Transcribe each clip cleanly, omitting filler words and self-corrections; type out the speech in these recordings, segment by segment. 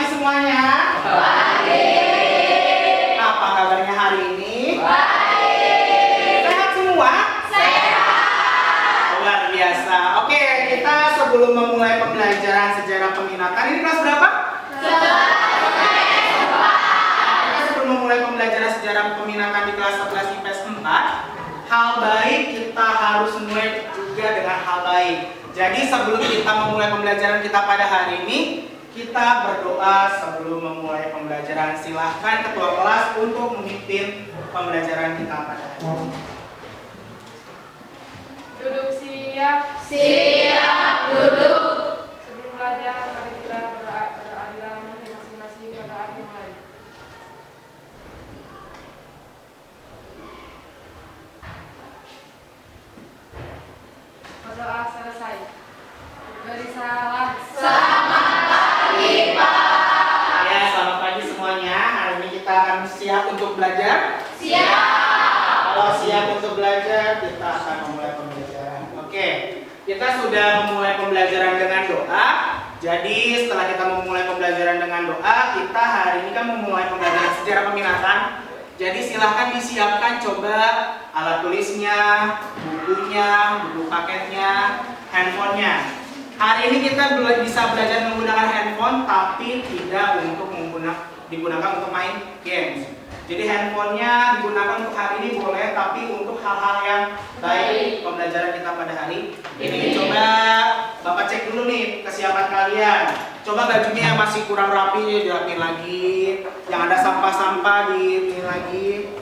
pagi semuanya. Baik. Apa kabarnya hari ini? Baik. Sehat semua? Sehat. Luar biasa. Oke, kita sebelum memulai pembelajaran sejarah peminatan, ini kelas berapa? Sebelum memulai pembelajaran sejarah peminatan di kelas 11 IPS 4, hal baik kita harus mulai juga dengan hal baik. Jadi sebelum kita memulai pembelajaran kita pada hari ini, kita berdoa sebelum memulai pembelajaran. Silahkan ketua kelas untuk memimpin pembelajaran kita pada hari ini. Duduk siap. Siap, duduk. Sebelum belajar, mari kita beradilan masing-masing pada akhir hari. Berdoa selesai. Beri salam. Selamat pagi, Pak. Ya, selamat pagi semuanya. Hari ini kita akan siap untuk belajar. Siap. Kalau siap untuk belajar, kita akan memulai pembelajaran. Oke, kita sudah memulai pembelajaran dengan doa. Jadi setelah kita memulai pembelajaran dengan doa, kita hari ini kan memulai pembelajaran sejarah peminatan. Jadi silahkan disiapkan coba alat tulisnya, bukunya, buku paketnya, handphonenya. Hari ini kita bisa belajar menggunakan handphone, tapi tidak untuk digunakan untuk main games. Jadi handphonenya digunakan untuk hari ini boleh, tapi untuk hal-hal yang baik pembelajaran kita pada hari ini. Coba Bapak cek dulu nih kesiapan kalian. Coba bajunya yang masih kurang rapi dirapiin lagi, yang ada sampah-sampah diinin lagi.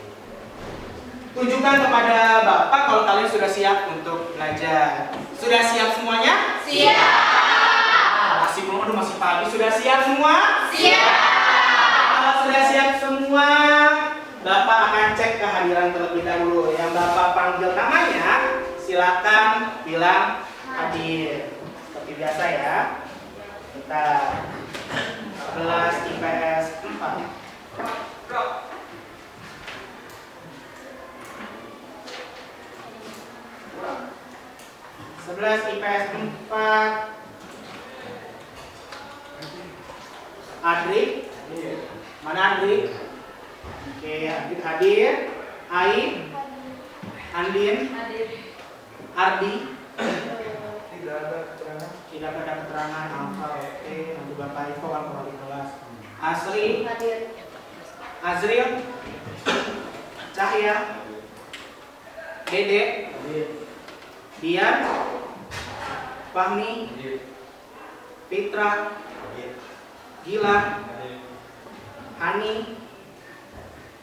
Tunjukkan kepada Bapak kalau kalian sudah siap untuk belajar. Sudah siap semuanya? Siap. Masih belum, aduh masih pagi. Sudah siap semua? Siap. Kalau sudah siap semua, Bapak akan cek kehadiran terlebih dahulu. Yang Bapak panggil namanya, silakan bilang hadir. Seperti biasa ya. Kita 11 IPS 4. 11 IPS 4. Adrik. Mana Adrik? Oke, Adrik hadir. Ai, Andin, Ardi. Tidak ada keterangan apa. Oke, nanti Bapak info kalau di kelas. Asri, Azril, Cahya, Dede, Dian, Fahmi, Fitra, Gilang, Hani,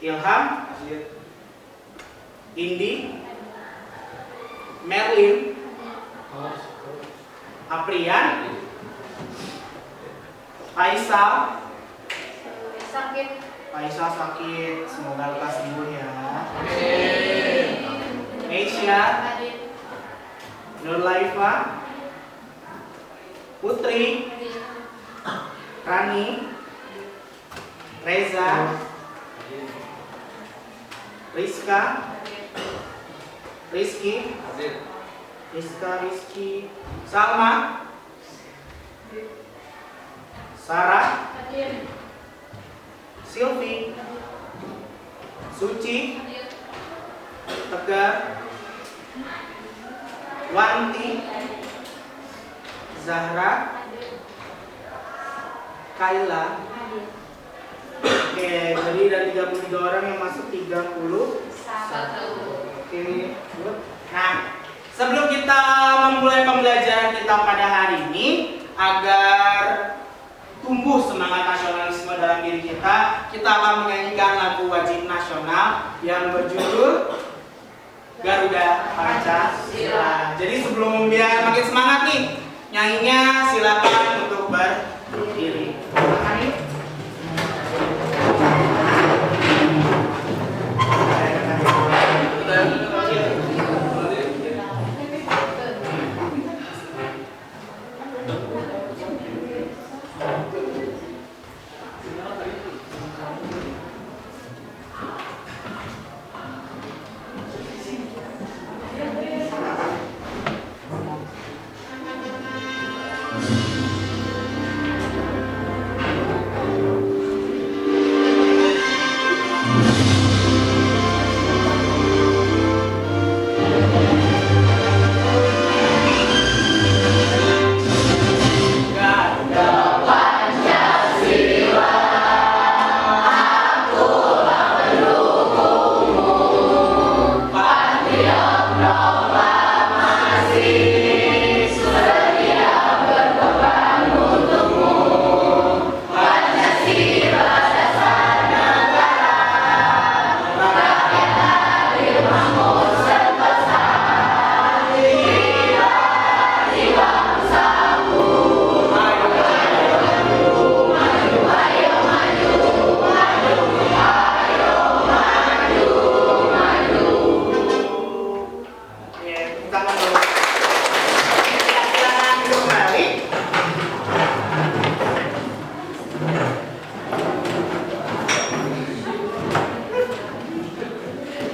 Ilham, Indi, Merlin, Aprian, Faisal. Faisal sakit, semoga lekas sembuh ya. Meisha, Nurlaifa, Putri, Rani, Reza, Rizka, Rizky, Salma, Sarah, Silvi, Suci, Tegar, Wanti, Zahra, Kaila. Oke, jadi dari 33 orang yang masuk 31. Oke, good. Nah, sebelum kita memulai pembelajaran kita pada hari ini, agar tumbuh semangat nasionalisme dalam diri kita akan menyanyikan lagu wajib nasional yang berjudul Garuda Pancasila. Jadi sebelum biar makin semangat nih nyanyinya, silakan untuk berdiri.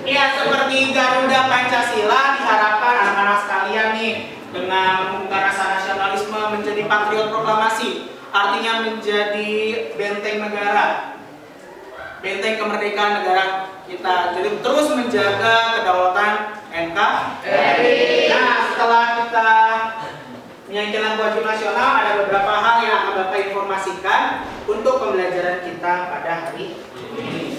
Ya, seperti Garuda Pancasila, diharapkan anak-anak sekalian nih dengan membuka rasa nasionalisme menjadi patriot proklamasi, artinya menjadi benteng negara, benteng kemerdekaan negara kita. Jadi terus menjaga kedaulatan NKRI. Nah, setelah kita menjalankan wajib nasional, ada beberapa hal yang akan Bapak informasikan untuk pembelajaran kita pada hari ini.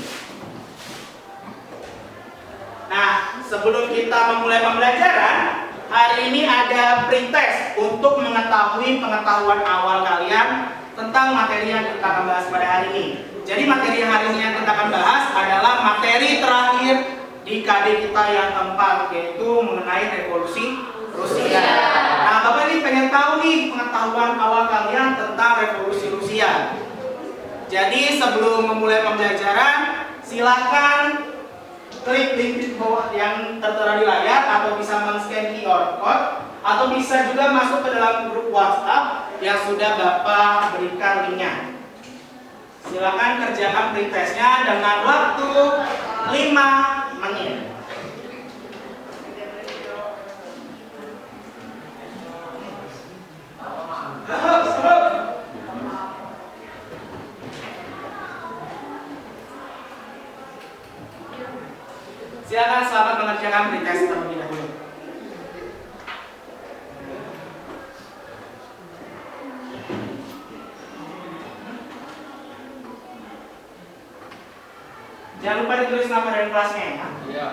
Nah, sebelum kita memulai pembelajaran, hari ini ada pretest untuk mengetahui pengetahuan awal kalian tentang materi yang kita akan bahas pada hari ini. Jadi materi yang hari ini yang kita akan bahas adalah materi terakhir di KD kita yang keempat, yaitu mengenai revolusi Rusia. Nah, Bapak ini pengen tahu nih pengetahuan awal kalian tentang revolusi Rusia. Jadi sebelum memulai pembelajaran, silakan klik link di bawah yang tertera di layar, atau bisa men-scan QR code, atau bisa juga masuk ke dalam grup WhatsApp yang sudah Bapak berikan linknya. Silakan kerjakan pretestnya dengan waktu 5 menit. Silakan selamat mengerjakan pretest terlebih dahulu. Jangan lupa ditulis nama dan kelasnya ya. Iya.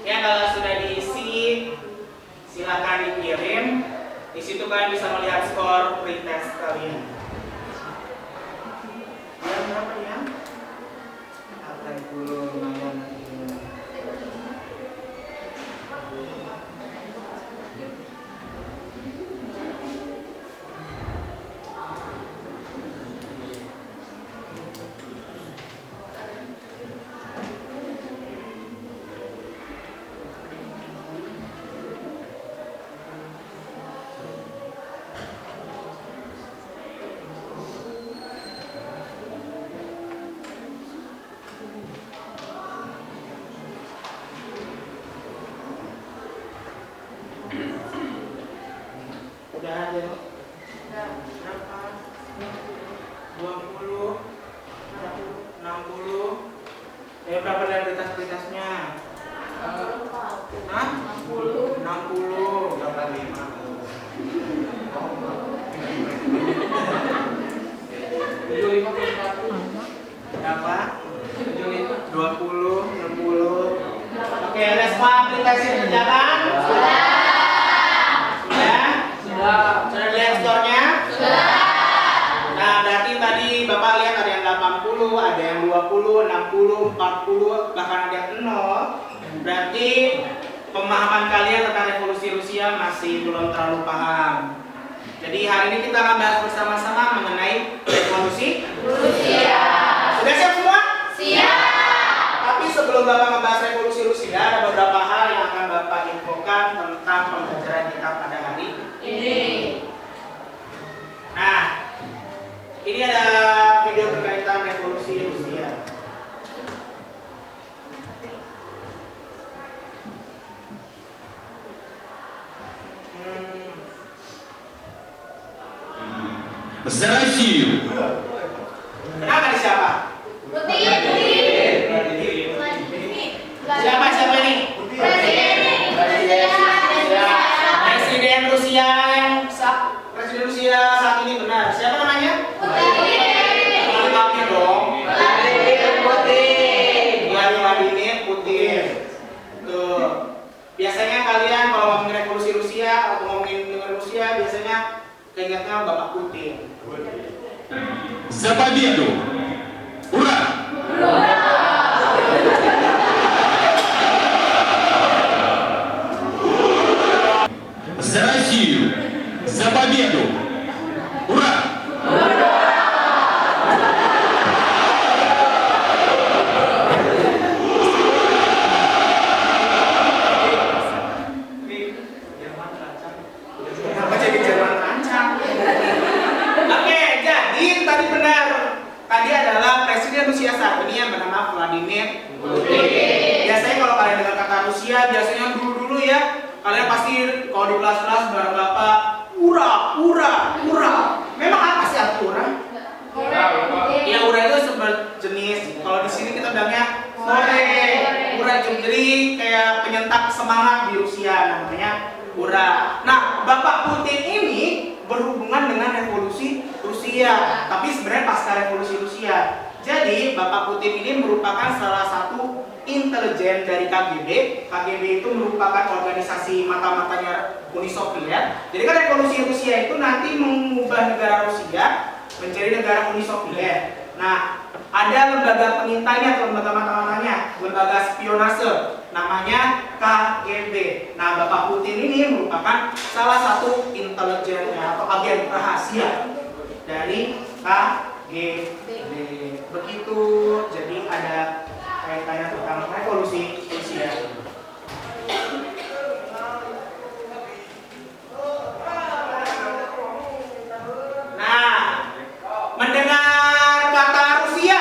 Ya, kalau sudah diisi, silakan dikirim. Di situ kalian bisa melihat skor pretest kalian. Yang berapa ya? 80 lumayan. Udah ada berapa? 20, 60. Ya, berapa dari prioritas-prioritasnya? Hah? 60. Berapa 5? Berapa? 20, 60. Oke, ada semua aplikasi dikerjakan? Sudah lihat skornya? Nah, berarti tadi Bapak lihat ada yang 80, ada yang 20, 60, 40, bahkan ada yang 0. Berarti pemahaman kalian tentang revolusi Rusia masih belum terlalu paham. Jadi hari ini kita akan bahas bersama-sama mengenai revolusi Rusia. Sudah siap semua? Siap. Tapi sebelum Bapak membahas revolusi Rusia, ada beberapa hal yang akan Bapak infokan tentang pembelajaran kita pada hari Ini. Nah, ini ada video berkaitan revolusi Rusia. За Россию! Kenapa nih siapa? Putin. Siapa ini? Presiden Rusia Presiden Rusia saat ini benar. Siapa namanya? Lengkapnya dong. Vladimir Putin. Tuh. Biasanya kalian kalau ngomongin revolusi Rusia atau ngomongin dengan Rusia biasanya keingetnya Bapak Putin. За победу! Ура! За Россию! За победу! Ура! Kenapa jadi Jerman rancang? Oke, jadi tadi benar. Tadi adalah Presiden Rusia saat ini yang bernama Vladimir Putin. Biasanya kalau kalian dengar kata Rusia, biasanya dulu-dulu ya, kalian pasti kalau di kelas-kelas bareng Bapak, ura, ura, ura. Memang apa sih arti ura? Ya, ura itu sejenis. Kalau di sini kita bilangnya ore. Ura jadi kayak penyentak semangat di Rusia, namanya ura. Nah, Bapak Putin ini berhubungan dengan revolusi Rusia, tapi sebenarnya pasca revolusi Rusia. Jadi Bapak Putin ini merupakan salah satu intelijen dari KGB. KGB itu merupakan organisasi mata-matanya Uni Soviet. Jadi kan revolusi Rusia itu nanti mengubah negara Rusia menjadi negara Uni Soviet. Nah, ada lembaga pengintainya atau lembaga mata-matanya, lembaga spionase, namanya KGB. Nah, Bapak Putin ini merupakan salah satu intelijennya atau agen rahasia dari KGB. Begitu, jadi ada kaitannya tentang revolusi Rusia. Nah, mendengar kata Rusia,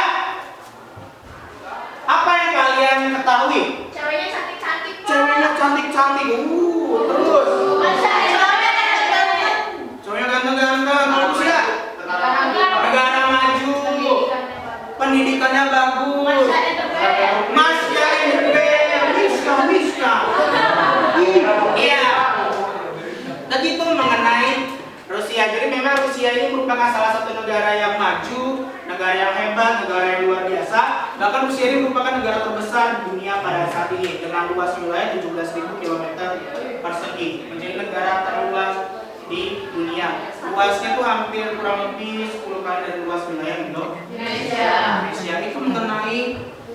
apa yang kalian ketahui? Ceweknya cantik-cantik. Ceweknya cantik-cantik, terus cowoknya ganteng-ganteng. Kalau Rusia, negara maju, pendidikannya bagus, Masya Miska. Iya. Begitu mengenai Rusia. Jadi memang Rusia ini merupakan salah satu negara yang maju, negara yang hebat, negara yang luar biasa. Bahkan Rusia ini merupakan negara terbesar di dunia pada saat ini dengan luas wilayah 17.000 km persegi, menjadi negara terluas di dunia. Luasnya tuh hampir kurang lebih 10 kali dari luas wilayah Indonesia. Itu mengenai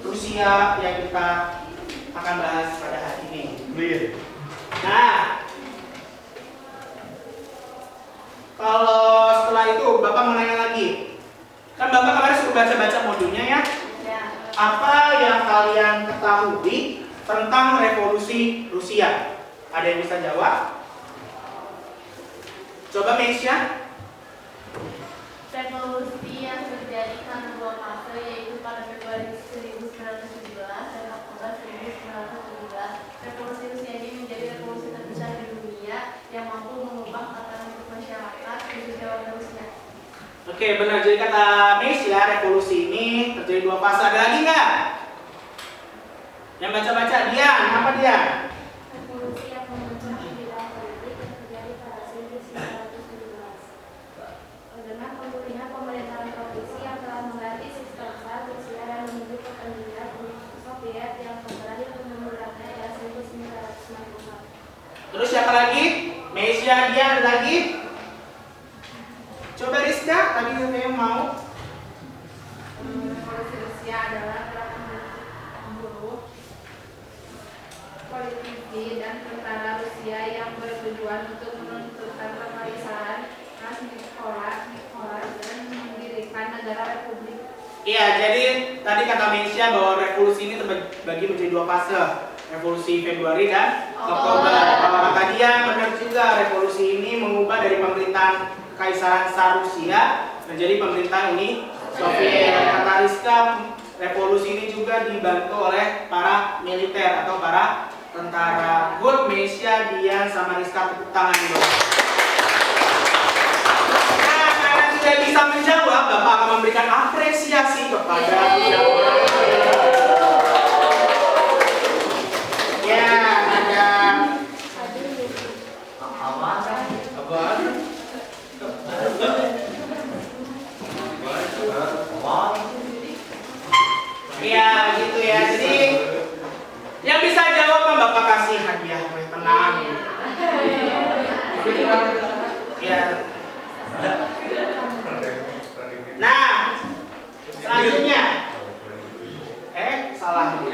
Rusia yang kita akan bahas pada hari ini. Nah, kalau setelah itu Bapak mau nanya lagi, kan Bapak kemarin sudah baca-baca modulnya ya. Apa yang kalian ketahui tentang revolusi Rusia? Ada yang bisa jawab? Coba Meisya. Revolusi yang terjadi karena dua fase, yaitu pada Februari 1917 dan Oktober 1917. Revolusi Rusia ini menjadi revolusi terbesar di dunia yang mampu mengubah tatanan hidup masyarakat, khususnya warga Rusia. Oke, benar. Jadi kata Meisya, revolusi ini terjadi dua fase. Ada lagi nggak? Yang baca-baca, Dian. Apa Dian? Revolusi yang membentuk bidang politik yang terjadi pada 1917. Dengan pemulihan pemerintahan provinsi yang telah mengganti sistem besar Rusia dan menuju kepentingan Uni Soviet yang terakhir kemundurannya pada 1991. Terus siapa lagi? Meisya, Dian, ada lagi? Coba Rizka, tadi saya mau. Revolusi Rusia adalah gerakan buruh Bolshevik dan tentara Rusia yang bertujuan untuk menentukan kekaisaran Nicholas dan mendirikan negara republik. Iya, jadi tadi kata Mesia bahwa revolusi ini terbagi menjadi dua fase, revolusi Februari dan Oktober. Kalau kata dia benar juga, revolusi ini mengubah dari pemerintahan Kekaisaran Tsar Rusia menjadi pemerintahan Uni Soviet. Kata Rizka, revolusi ini juga dibantu oleh para militer atau para tentara. Good, Mesia, Dian, sama Rizka, tepuk tangan dulu. Nah, karena sudah bisa menjawab, Bapak akan memberikan apresiasi kepada ya, ada ya, gitu ya. Jadi yang bisa jawab mah Bapak kasih hadiah, tenang. Ya. Nah, selanjutnya salah.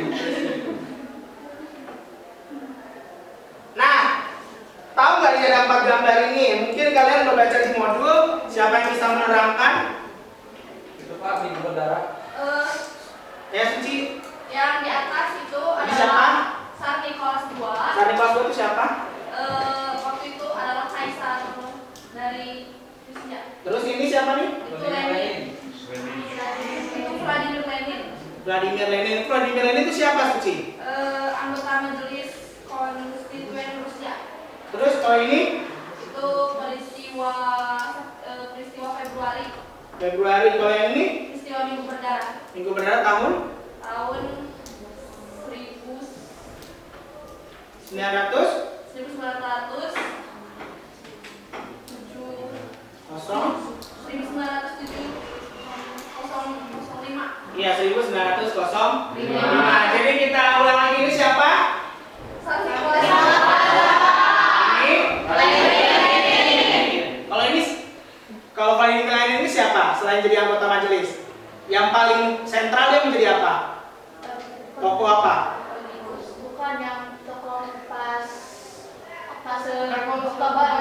Nah, tahu nggak ini ada 4 gambar ini? Mungkin kalian udah baca di modul. Siapa yang bisa menerangkan? Itu Pak, minggu berdarah. Ya, Suci. Yang di atas itu Ini siapa? adalah Tsar Nicholas II. Tsar Nicholas II itu siapa? Waktu itu adalah kaisar dari Rusia. Terus ini siapa nih? Itu Lenin. Itu Vladimir Lenin. Vladimir Lenin. Vladimir Lenin itu siapa, Suci? Anggota Majelis Konstituen Rusia. Terus kalau ini? Itu peristiwa Februari. Februari. Kalau yang ini? Peristiwa Minggu Berdarah. Minggu berdarah tahun? Tahun 1900? 1907. 1905. Iya, 1905. Jadi kita ulang lagi, ini siapa? Tsar Nicholas. Ini? Kalau Vladimir Lenin ini siapa? Selain jadi anggota majelis, yang paling sentral dia menjadi apa? Tokoh apa? Bukan yang tokoh pas Oktober.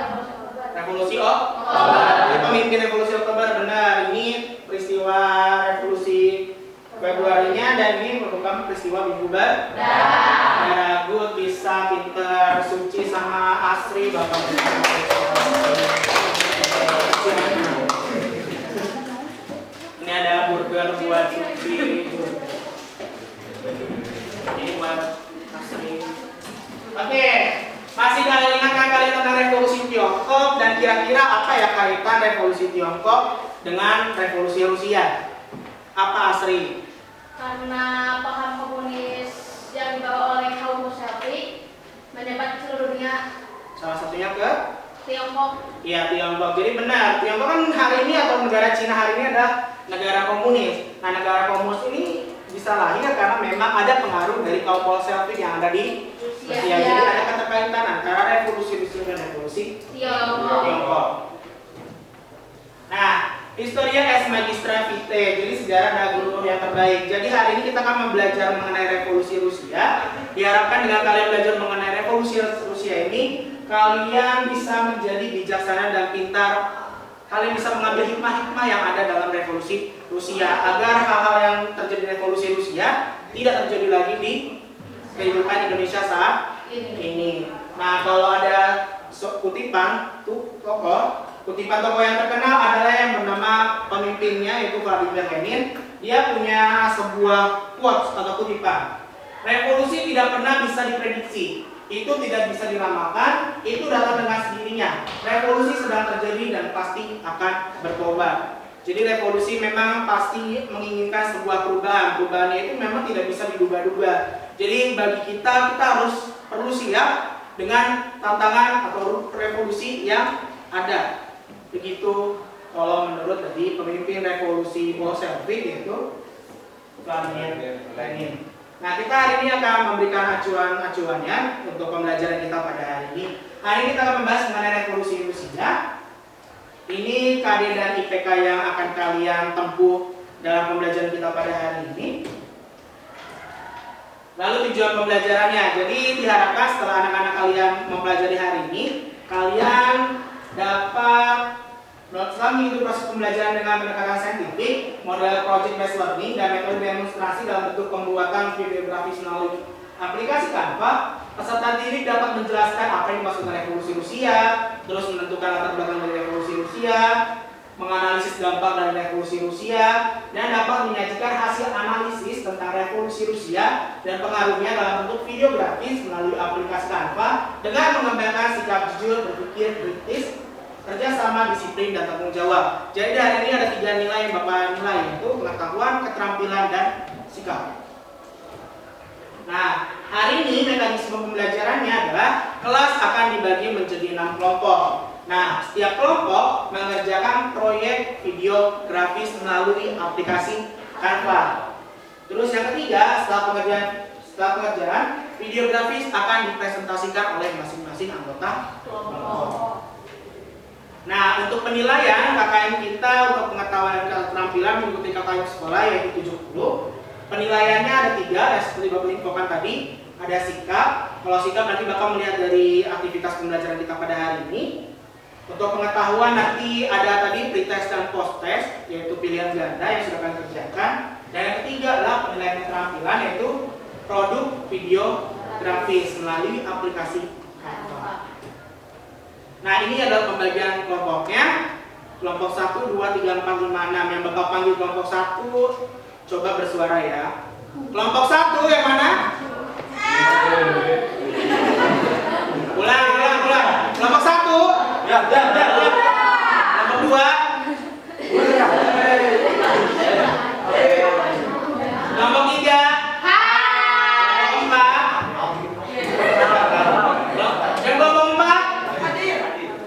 Revolusi Oktober. Jadi pemimpin revolusi Oktober, benar. Ini peristiwa revolusi Februarinya dan ini merupakan peristiwa Minggu Berdarah. Good, bisa, pinter, Suci sama Asri, Bapak. Ini ada burger buat Suci. Ini buat Asri. Oke. Masih kalian ingatkan kalian tentang revolusi Tiongkok dan kira-kira apa ya kaitan revolusi Tiongkok dengan revolusi Rusia? Apa, Asri? Karena paham komunis yang dibawa oleh kaum Bolshevik menyebar ke seluruh dunia. Salah satunya ke Tiongkok. Iya, Tiongkok. Jadi benar, Tiongkok kan hari ini atau negara Cina hari ini adalah negara komunis. Nah, negara komunis ini bisa lahir karena memang ada pengaruh dari kaum Bolshevik yang ada di Rusia. Jadi ada keterkaitan antara revolusi Rusia dan revolusi Tiongkok. Nah, Historia es Magistra Vitae, jadi sejarah adalah guru yang terbaik. Jadi hari ini kita akan belajar mengenai revolusi Rusia. Diharapkan dengan kalian belajar mengenai revolusi Rusia ini, kalian bisa menjadi bijaksana dan pintar. Kalian bisa mengambil hikmah-hikmah yang ada dalam revolusi Rusia agar hal-hal yang terjadi di revolusi Rusia tidak terjadi lagi di kehidupan Indonesia saat ini. Nah, kalau ada kutipan tokoh yang terkenal adalah yang bernama pemimpinnya yaitu Vladimir Lenin. Dia punya sebuah quotes atau kutipan. Revolusi tidak pernah bisa diprediksi. Itu tidak bisa diramalkan, itu datang dengan sendirinya. Revolusi sedang terjadi dan pasti akan berkobar. Jadi revolusi memang pasti menginginkan sebuah perubahan. Perubahannya itu memang tidak bisa diduga-duga. Jadi bagi kita harus perlu siap dengan tantangan atau revolusi yang ada. Begitu kalau menurut dari pemimpin revolusi Bolshevik yaitu Vladimir Lenin. Nah, kita hari ini akan memberikan acuan-acuannya untuk pembelajaran kita pada hari ini. Hari ini kita akan membahas mengenai revolusi Rusia. Ini KD dan IPK yang akan kalian tempuh dalam pembelajaran kita pada hari ini. Lalu tujuan pembelajarannya. Jadi diharapkan setelah anak-anak kalian mempelajari hari ini, kalian dapat setelah mengikuti proses pembelajaran dengan pendekatan saintifik, model project based learning, dan metode demonstrasi dalam bentuk pembuatan video grafis melalui aplikasi Canva, peserta didik dapat menjelaskan apa yang dimaksud dengan revolusi Rusia, terus menentukan latar belakang dari revolusi Rusia, menganalisis dampak dari revolusi Rusia, dan dapat menyajikan hasil analisis tentang revolusi Rusia dan pengaruhnya dalam bentuk video grafis melalui aplikasi Canva dengan mengembangkan sikap jujur, berpikir kritis, kerjasama, disiplin, dan tanggung jawab. Jadi hari ini ada 3 nilai yang Bapak nilai, yaitu pengetahuan, keterampilan, dan sikap. Nah, hari ini mekanisme pembelajarannya adalah kelas akan dibagi menjadi 6 kelompok. Nah, setiap kelompok mengerjakan proyek video grafis melalui aplikasi Canva. Terus yang ketiga, setelah pengerjaan video grafis akan dipresentasikan oleh masing-masing anggota kelompok. Nah, untuk penilaian KKM kita untuk pengetahuan dan keterampilan mengikuti KKM sekolah yaitu 70. Penilaiannya ada 3, ya seperti Bapak infokan tadi. Ada sikap. Kalau sikap nanti Bapak melihat dari aktivitas pembelajaran kita pada hari ini. Untuk pengetahuan nanti ada tadi pretest dan post-test, yaitu pilihan ganda yang sudah kalian kerjakan. Dan yang ketiga adalah penilaian keterampilan, yaitu produk video grafis melalui aplikasi Canva. Nah, ini adalah pembagian kelompoknya. Kelompok 1, 2, 3, 4, 5, 6. Yang Bapak panggil kelompok 1, coba bersuara ya. Kelompok 1 yang mana? Ulang. Kelompok 1. Ya. Kelompok 2. Kelompok 3.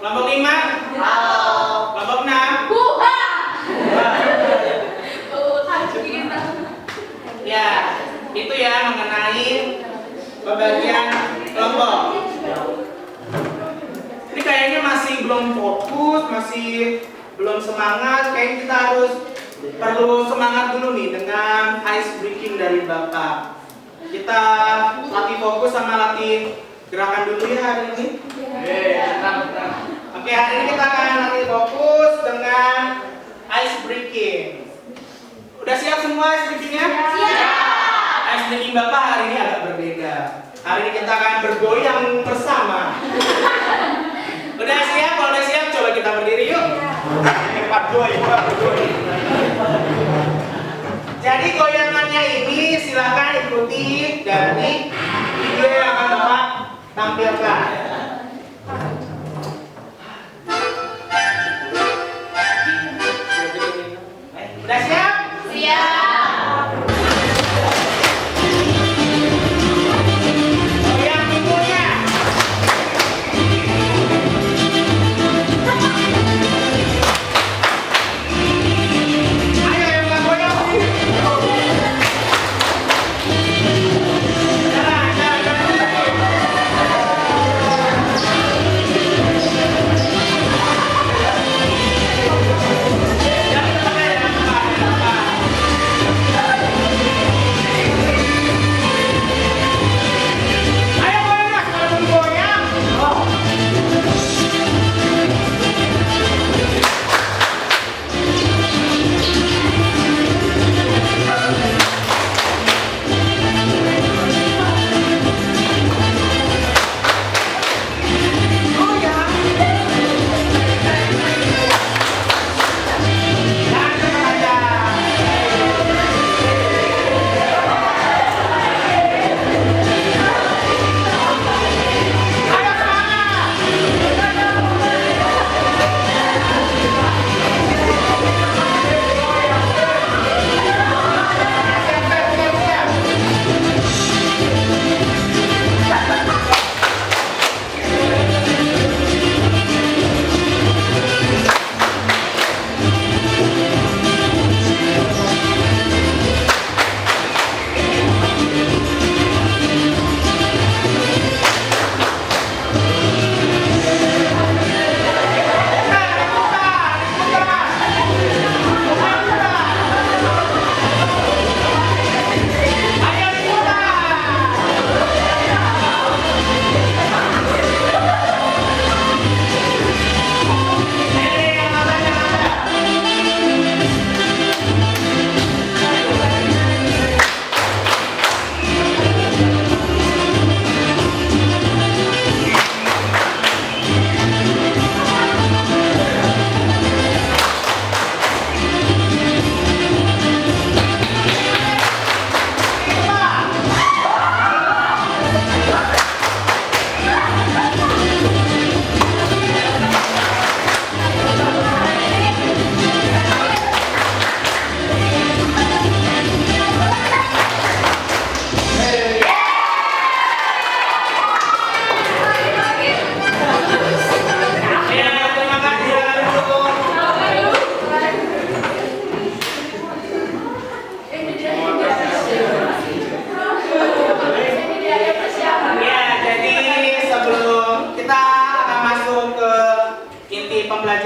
Kelompok 5. Kelompok 6. Ya, itu ya mengenai pembagian kelompok. Ini kayaknya masih belum fokus, masih belum semangat. Kayaknya kita harus perlu semangat dulu nih dengan ice breaking dari Bapak. Kita latih fokus sama latih gerakan dulu ya hari ini. Oke, hari ini kita akan latih fokus dengan ice breaking. Udah siap semua ice breakingnya? Siap. Ice breaking Bapak hari ini agak berbeda. Hari ini kita akan bergoyang bersama. Udah siap? Kalau udah siap, coba kita berdiri yuk. Jadi goyangannya ini silahkan ikuti dari video yang akan Bapak tampilkan. Udah siap? Siap. Goyang pinggulnya. Ayo yang nggak goyang. Jalan.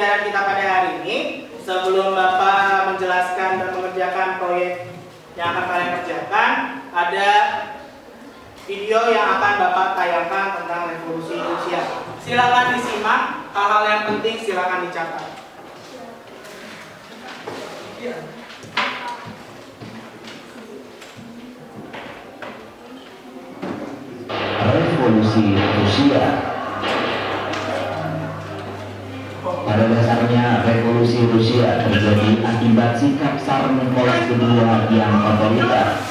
pembelajaran kita pada hari ini, sebelum Bapak menjelaskan dan mengerjakan proyek yang akan kalian kerjakan, ada video yang akan Bapak tayangkan tentang revolusi Rusia. Silakan disimak, hal-hal yang penting silakan dicatat. Revolusi Rusia. Pada dasarnya, revolusi Rusia terjadi akibat sikap Tsar Nicholas II yang otoriter.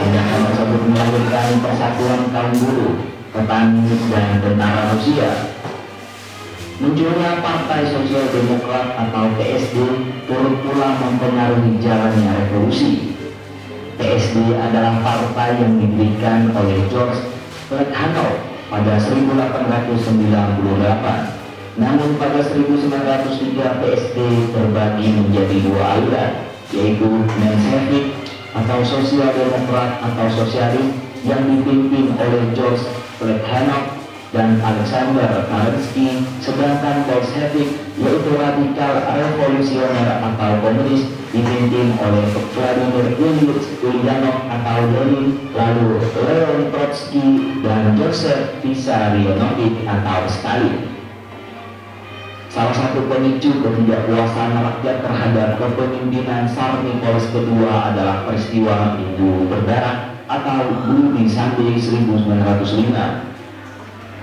Tindakan tersebut melahirkan persatuan kaum buruh, petani, dan tentara Rusia. Munculnya Partai Sosial Demokrat atau PSD turut pula mempengaruhi jalannya revolusi. PSD adalah partai yang didirikan oleh George Plekhanov pada 1898. Namun pada 1903 PSD terbagi menjadi dua aliran, yaitu Menshevik atau Sosial Demokrat atau Sosialis yang dipimpin oleh George Plekhanov dan Alexander Kerensky, sedangkan Bolshevik yaitu radikal revolusioner atau komunis dipimpin oleh Vladimir Ilyich Ulyanov atau Lenin, lalu Leon Trotsky dan Joseph Vissarionovich atau Stalin. Salah satu pemicu ketidakpuasan rakyat terhadap kepemimpinan Tsar Nicholas II adalah peristiwa Minggu Berdarah atau Bumi Sande 1905.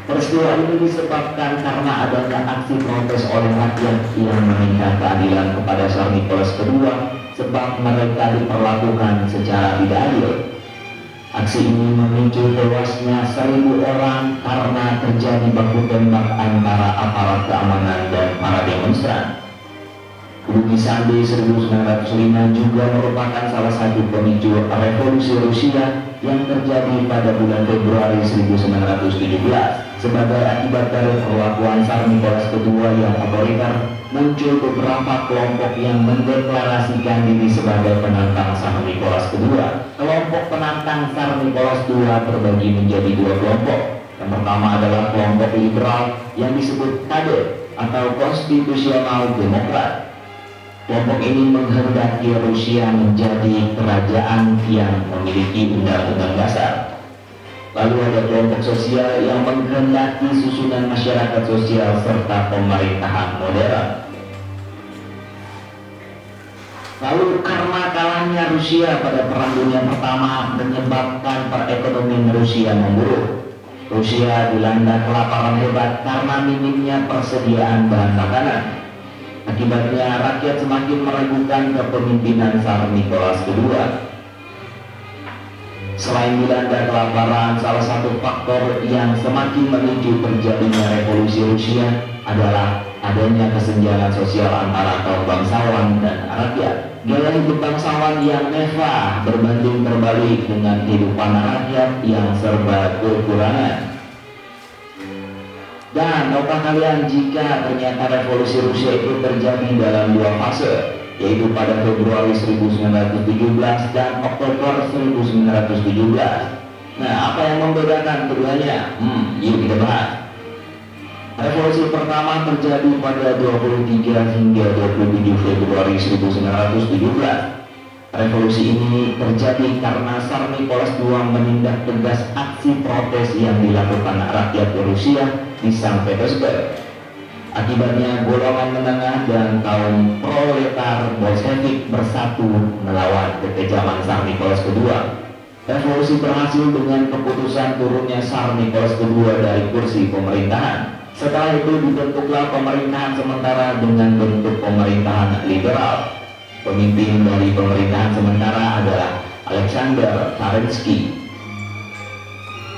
Peristiwa ini disebabkan karena adanya aksi protes oleh rakyat yang meminta keadilan kepada Tsar Nicholas II sebab mereka diperlakukan secara tidak adil. Aksi ini memicu tewasnya 1.000 orang karena terjadi baku tembak antara aparat keamanan dan para demonstran. Bumi Sande 1905 juga merupakan salah satu pemicu revolusi Rusia yang terjadi pada bulan Februari 1917. Sebagai akibat dari perlakuan Tsar Nicholas II yang otoriter, muncul beberapa kelompok yang mendeklarasikan diri sebagai penantang Tsar Nicholas II. Kelompok penantang Tsar Nicholas II terbagi menjadi dua kelompok. Yang pertama adalah kelompok liberal yang disebut KD atau Konstitusional Demokrat. Kelompok ini menghendaki Rusia menjadi kerajaan yang memiliki undang-undang dasar. Lalu ada kelompok sosial yang menghendaki susunan masyarakat sosial serta pemerintahan modern. Lalu karena kalahnya Rusia pada Perang Dunia Pertama menyebabkan perekonomian Rusia memburuk. Rusia dilanda kelaparan hebat karena minimnya persediaan bahan makanan. Akibatnya rakyat semakin meragukan kepemimpinan Tsar Nicholas II. Selain dilanda kelaparan, salah satu faktor yang semakin memicu terjadinya revolusi Rusia adalah adanya kesenjangan sosial antara kaum bangsawan dan rakyat. Gaya hidup bangsawan yang mewah berbanding terbalik dengan kehidupan rakyat yang serba kekurangan. Dan tahukah kalian jika ternyata revolusi Rusia itu terjadi dalam dua fase, yaitu pada Februari 1917 dan Oktober 1917. Nah, apa yang membedakan keduanya? Yuk kita bahas. Revolusi pertama terjadi pada 23 hingga 27 Februari 1917. Revolusi ini terjadi karena Tsar Nicholas II menindak tegas aksi protes yang dilakukan rakyat Rusia di Saint Petersburg. Akibatnya golongan menengah dan kaum proletar Bolshevik bersatu melawan kekejaman Tsar Nicholas II. Revolusi berhasil dengan keputusan turunnya Tsar Nicholas II dari kursi pemerintahan. Setelah itu dibentuklah pemerintahan sementara dengan bentuk pemerintahan liberal. Pemimpin dari pemerintahan sementara adalah Alexander Kerensky.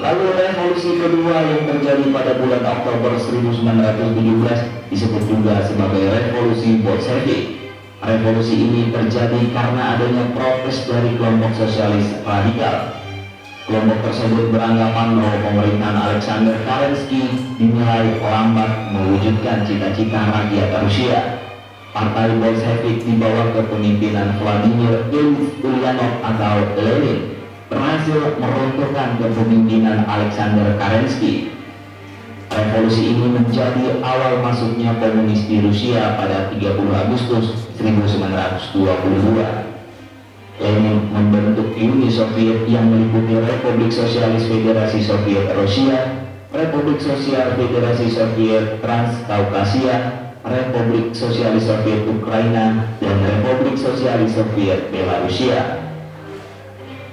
Lalu revolusi kedua yang terjadi pada bulan Oktober 1917 disebut juga sebagai revolusi Bolshevik. Revolusi ini terjadi karena adanya protes dari kelompok sosialis radikal. Kelompok tersebut beranggapan bahwa pemerintahan Alexander Kerensky dinilai lambat mewujudkan cita-cita rakyat Rusia. Partai Bolshevik di bawah kepemimpinan Vladimir Ilyich Ulyanov atau Lenin berhasil meruntuhkan kepemimpinan Alexander Kerensky. Revolusi ini menjadi awal masuknya komunis di Rusia pada 30 Agustus 1922. Lenin membentuk Uni Soviet yang meliputi Republik Sosialis Federasi Soviet Rusia, Republik Sosial Federasi Soviet Transkaukasia, Republik Sosialis Soviet Ukraina, dan Republik Sosialis Soviet Belarusia.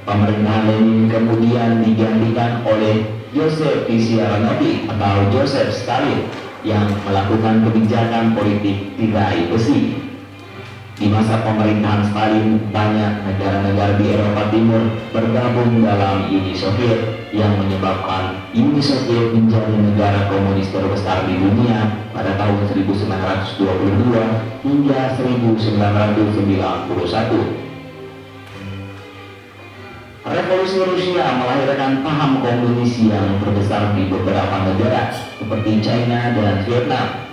Pemerintahan Lenin kemudian digantikan oleh Joseph Vissarionovich atau Joseph Stalin yang melakukan kebijakan politik tirai besi. Di masa pemerintahan Stalin, banyak negara-negara di Eropa Timur bergabung dalam Uni Soviet yang menyebabkan Uni Soviet menjadi negara komunis terbesar di dunia pada tahun 1922 hingga 1991. Revolusi Rusia melahirkan paham komunis yang terbesar di beberapa negara seperti China dan Vietnam.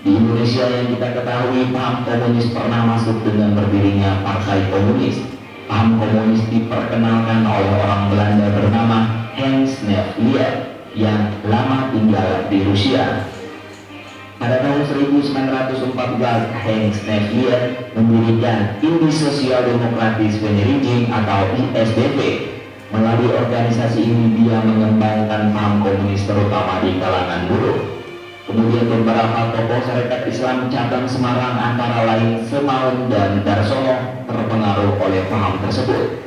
Di Indonesia yang kita ketahui, paham komunis pernah masuk dengan berdirinya Partai Komunis. Paham komunis diperkenalkan oleh orang Belanda bernama Hans Nevlier yang lama tinggal di Rusia. Pada tahun 1914, Hans Nevlier mendirikan Uni Sosial Demokratis Venerijing atau ISDV. Melalui organisasi ini dia mengembangkan paham komunis terutama di kalangan buruh. Kemudian beberapa tokoh Sarekat Islam cabang Semarang antara lain Semaun dan Darsono terpengaruh oleh paham tersebut.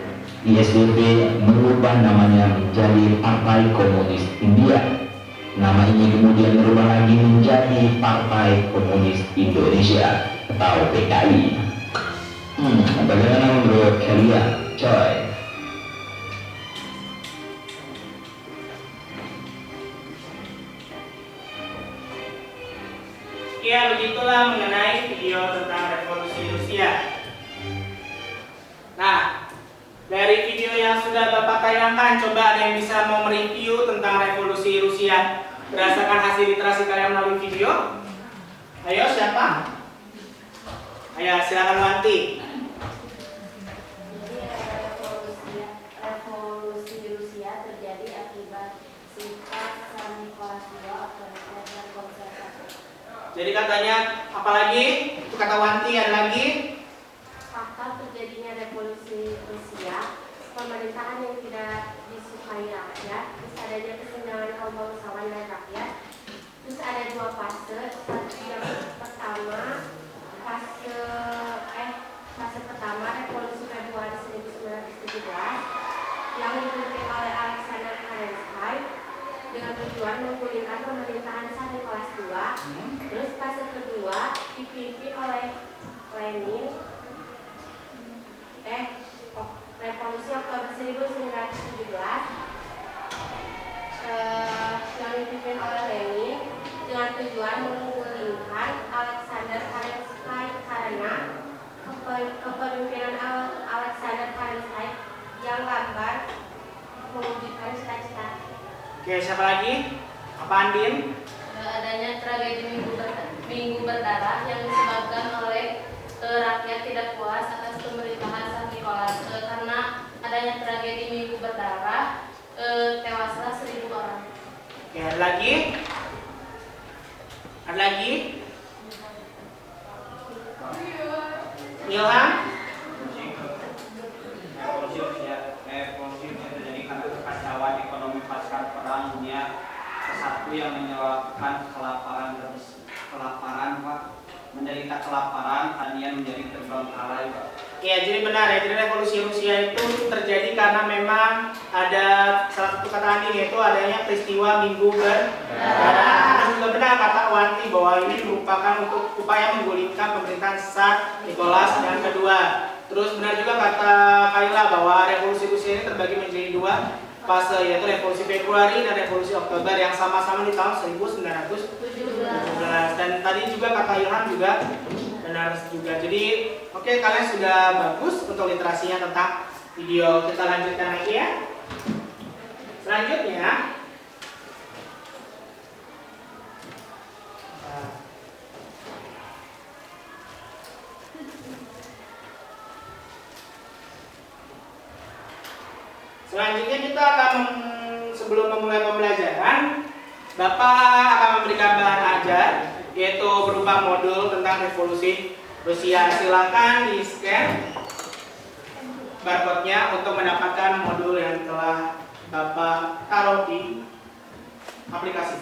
ISDV merubah namanya menjadi Partai Komunis India. Nama ini kemudian berubah lagi menjadi Partai Komunis Indonesia atau PKI. Bagaimana menurut kalian, coy? Ya, begitulah mengenai video tentang revolusi Rusia. Nah, dari video yang sudah Bapak tayangkan, coba ada yang bisa mau mereview tentang revolusi Rusia berdasarkan hasil literasi kalian melalui video? Ayo, siapa? Ayo, silakan Wanti. Jadi revolusi Rusia terjadi akibat sifat Tsar Nicholas II otoriter dan konservatif. Jadi katanya, apalagi? Itu kata Wanti, ada lagi? Fakta terjadinya revolusi Rusia, pemerintahan yang tidak disukai rakyat, terus adanya kesenjangan kaum bangsawan dan rakyat, terus ada dua fase. Yang pertama, fase pertama revolusi Februari 1917 yang dipimpin oleh Alexander Kerensky dengan tujuan menggulingkan pemerintahan Tsar Nicholas II. Terus fase kedua dipimpin oleh Lenin. Revolusi Oktober 1917 yang dipimpin oleh Lenin dengan tujuan menggulingkan Alexander Kerensky karena kepemimpinan Alexander Kerensky yang lambat mewujudkan cita-cita. Oke, siapa lagi? Apa Andin? Adanya tragedi Minggu Berdarah yang disebabkan oleh rakyat tidak puas atas pemerintahan Tsar Nicholas. Karena adanya tragedi Minggu Berdarah, tewaslah 1.000 orang. Oke, ada lagi? Ada lagi? Ilham? Revolusi terjadi karena kekacauan ekonomi pasca Perang Dunia ke-1 yang menyebabkan kelaparan, Pak. Menderita kelaparan, tanian menjadi terbengkalai, Pak. Ya, jadi benar ya. Jadi revolusi Rusia itu terjadi karena memang ada salah satu kata Andin, yaitu adanya peristiwa Minggu Berdarah. Karena juga benar kata Wanti bahwa ini merupakan untuk upaya menggulingkan pemerintahan Tsar Nicholas yang kedua. Terus benar juga kata Kaila bahwa revolusi Rusia ini terbagi menjadi dua fase, yaitu revolusi Februari dan revolusi Oktober yang sama-sama di tahun 1917. Dan tadi juga kata Ilham juga benar juga. Jadi oke, kalian sudah bagus untuk literasinya tentang video. Kita lanjutkan lagi ya. Selanjutnya kita akan sebelum memulai pembelajaran, Bapak akan memberikan bahan ajar, yaitu berupa modul tentang revolusi Rusia. Silakan di-scan barcode-nya untuk mendapatkan modul yang telah Bapak taruh di aplikasi.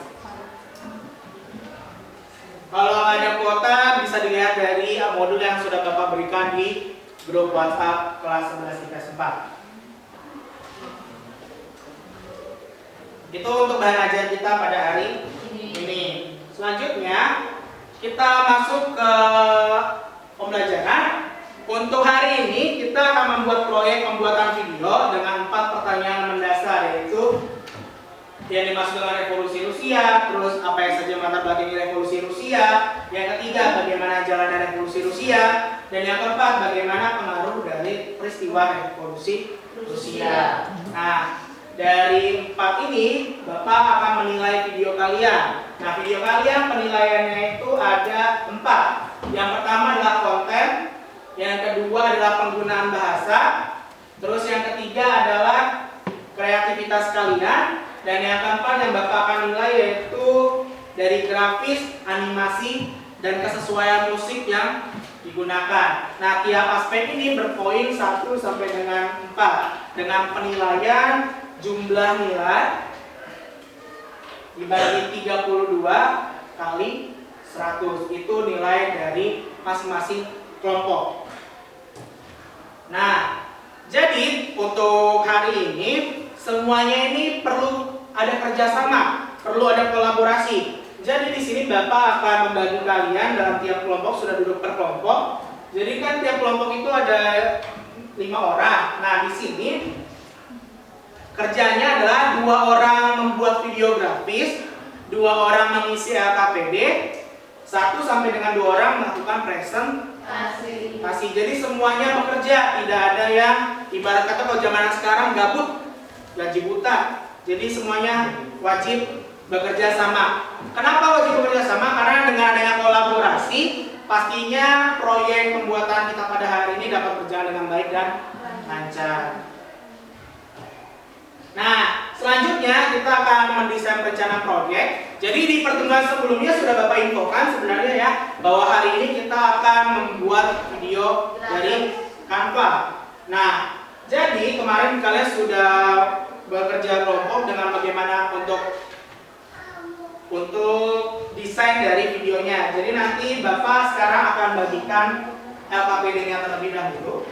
Kalau ada kuota bisa dilihat dari modul yang sudah Bapak berikan di grup WhatsApp kelas 11 IPS 4. Itu untuk bahan ajar kita pada hari ini. Selanjutnya kita masuk ke pembelajaran. Untuk hari ini kita akan membuat proyek pembuatan video dengan 4 pertanyaan mendasar, yaitu yang dimaksud dengan revolusi Rusia, terus apa yang saja latar belakangi revolusi Rusia, yang ketiga bagaimana jalannya revolusi Rusia, dan yang keempat bagaimana pengaruh dari peristiwa revolusi Rusia. Nah, dari 4 ini Bapak akan menilai video kalian. Nah, video kalian penilaiannya itu ada 4. Yang pertama adalah konten, yang kedua adalah penggunaan bahasa, terus yang ketiga adalah kreativitas kalian, dan yang keempat yang Bapak akan nilai yaitu dari grafis, animasi, dan kesesuaian musik yang digunakan. Nah, tiap aspek ini berpoin 1 sampai dengan 4 dengan penilaian jumlah nilai dibagi 32 kali 100. Itu nilai dari masing-masing kelompok. Nah, jadi untuk hari ini semuanya ini perlu ada kerjasama, perlu ada kolaborasi. Jadi di sini Bapak akan membagi kalian dalam tiap kelompok, sudah duduk per kelompok. Jadi kan tiap kelompok itu ada 5 orang. Nah, di sini kerjanya adalah 2 orang membuat video grafis, 2 orang mengisi LKPD, 1 sampai dengan 2 orang melakukan presentasi. Jadi semuanya bekerja, tidak ada yang ibarat kata kalau zaman sekarang gabut, gaji buta. Jadi semuanya wajib bekerja sama. Kenapa wajib bekerja sama? Karena dengan adanya kolaborasi, pastinya proyek pembuatan kita pada hari ini dapat berjalan dengan baik dan lancar. Nah, selanjutnya kita akan mendesain rencana proyek. Jadi di pertemuan sebelumnya sudah Bapak infokan sebenarnya ya, bahwa hari ini kita akan membuat video dari Canva. Nah, jadi kemarin kalian sudah bekerja kelompok dengan bagaimana untuk desain dari videonya. Jadi nanti Bapak sekarang akan bagikan LKPD-nya terlebih dahulu.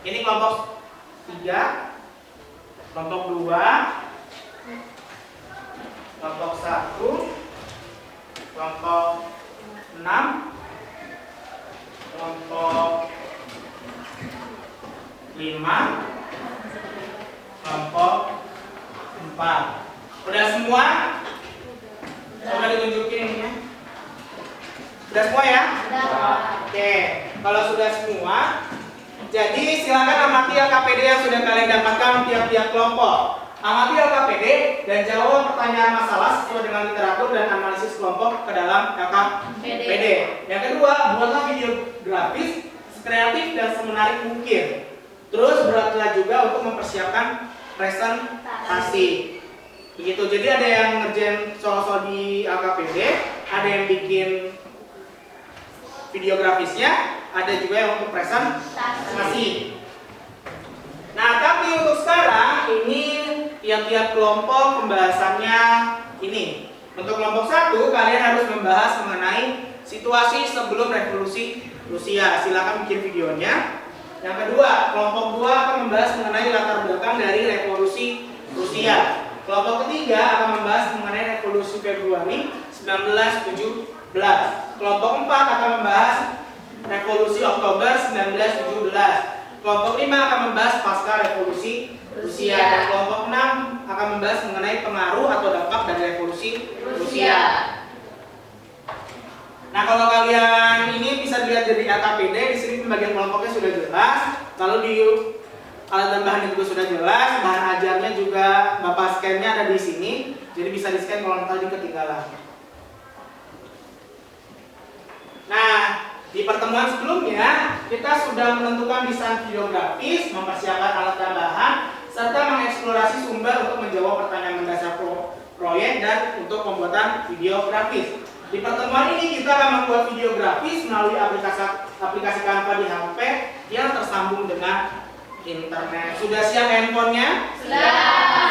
Ini kelompok 3, kelompok 2, kelompok 1, kelompok 6, kelompok 5, kelompok 4. Udah semua? Coba ditunjukin ini ya. Sudah semua ya? Oke, kalau sudah semua, jadi silakan amati LKPD yang sudah kalian dapatkan tiap-tiap kelompok. Amati LKPD dan jawab pertanyaan masalah sesuai dengan literatur dan analisis kelompok ke dalam LKPD. Yang kedua, buatlah video grafis kreatif dan semenarik mungkin. Terus beratlah juga untuk mempersiapkan presentasi. Begitu. Jadi ada yang ngerjain soal-soal di LKPD, ada yang bikin video grafisnya, ada juga yang untuk presentasi. Nah, tapi untuk sekarang ini tiap-tiap kelompok pembahasannya ini. Untuk kelompok 1 kalian harus membahas mengenai situasi sebelum revolusi Rusia. Silakan bikin videonya. Yang kedua, kelompok 2 akan membahas mengenai latar belakang dari revolusi Rusia. Kelompok ketiga akan membahas mengenai revolusi Februari 1917. Kelompok 4 akan membahas revolusi Oktober 1917. Kelompok 5 akan membahas pasca revolusi Rusia. Dan kelompok 6 akan membahas mengenai pengaruh atau dampak dari revolusi Rusia. Nah, kalau kalian ini bisa dilihat dari LKPD, di sini pembagian kelompoknya sudah jelas. Lalu di alat dan bahannya juga sudah jelas. Bahan ajarnya juga Bapak scan-nya ada di sini. Jadi bisa di-scan kalau tadi ketinggalan. Nah, di pertemuan pertemuan sebelumnya kita sudah menentukan desain videografis, mempersiapkan alat dan bahan, serta mengeksplorasi sumber untuk menjawab pertanyaan mendasar proyek dan untuk pembuatan videografis. Di pertemuan ini kita akan membuat videografis melalui aplikasi Canva di HP yang tersambung dengan internet. Sudah siap handphonenya?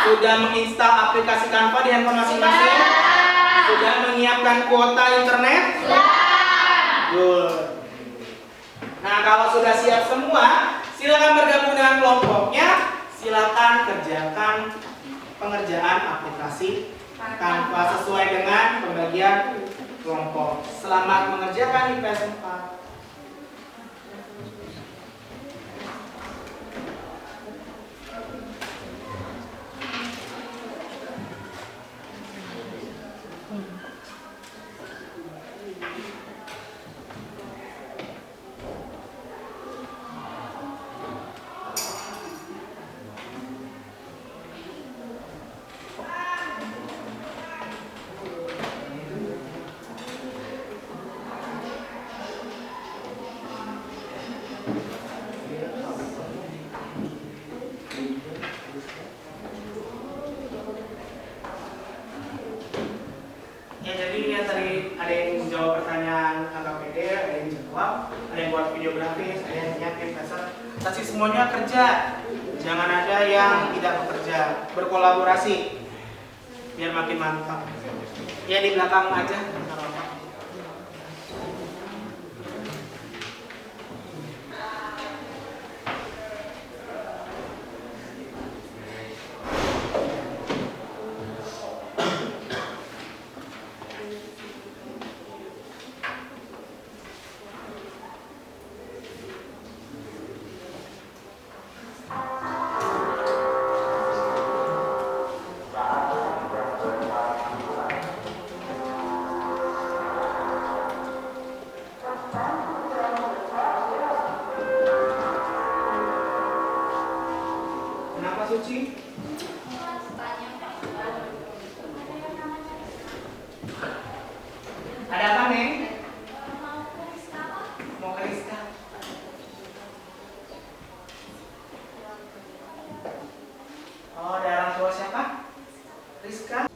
Sudah menginstal aplikasi Canva di handphone masing-masing? Sudah menyiapkan kuota internet? Good. Nah, kalau sudah siap semua, silakan bergabung dengan kelompoknya. Silakan kerjakan pengerjaan aplikasi Canva sesuai dengan pembagian kelompok. Selamat mengerjakan IPS 4. Ya, jadi lihat tadi ada yang menjawab pertanyaan agak pede, ada yang jawab, ada yang buat videografis, ada yang nyiapin dasar. Tapi semuanya kerja, jangan ada yang tidak bekerja, berkolaborasi biar makin mantap. Ya, di belakang aja. Kenapa Suci? Ada apa, Neng? Mau ke Rizka. Oh, ada orang tua siapa? Rizka.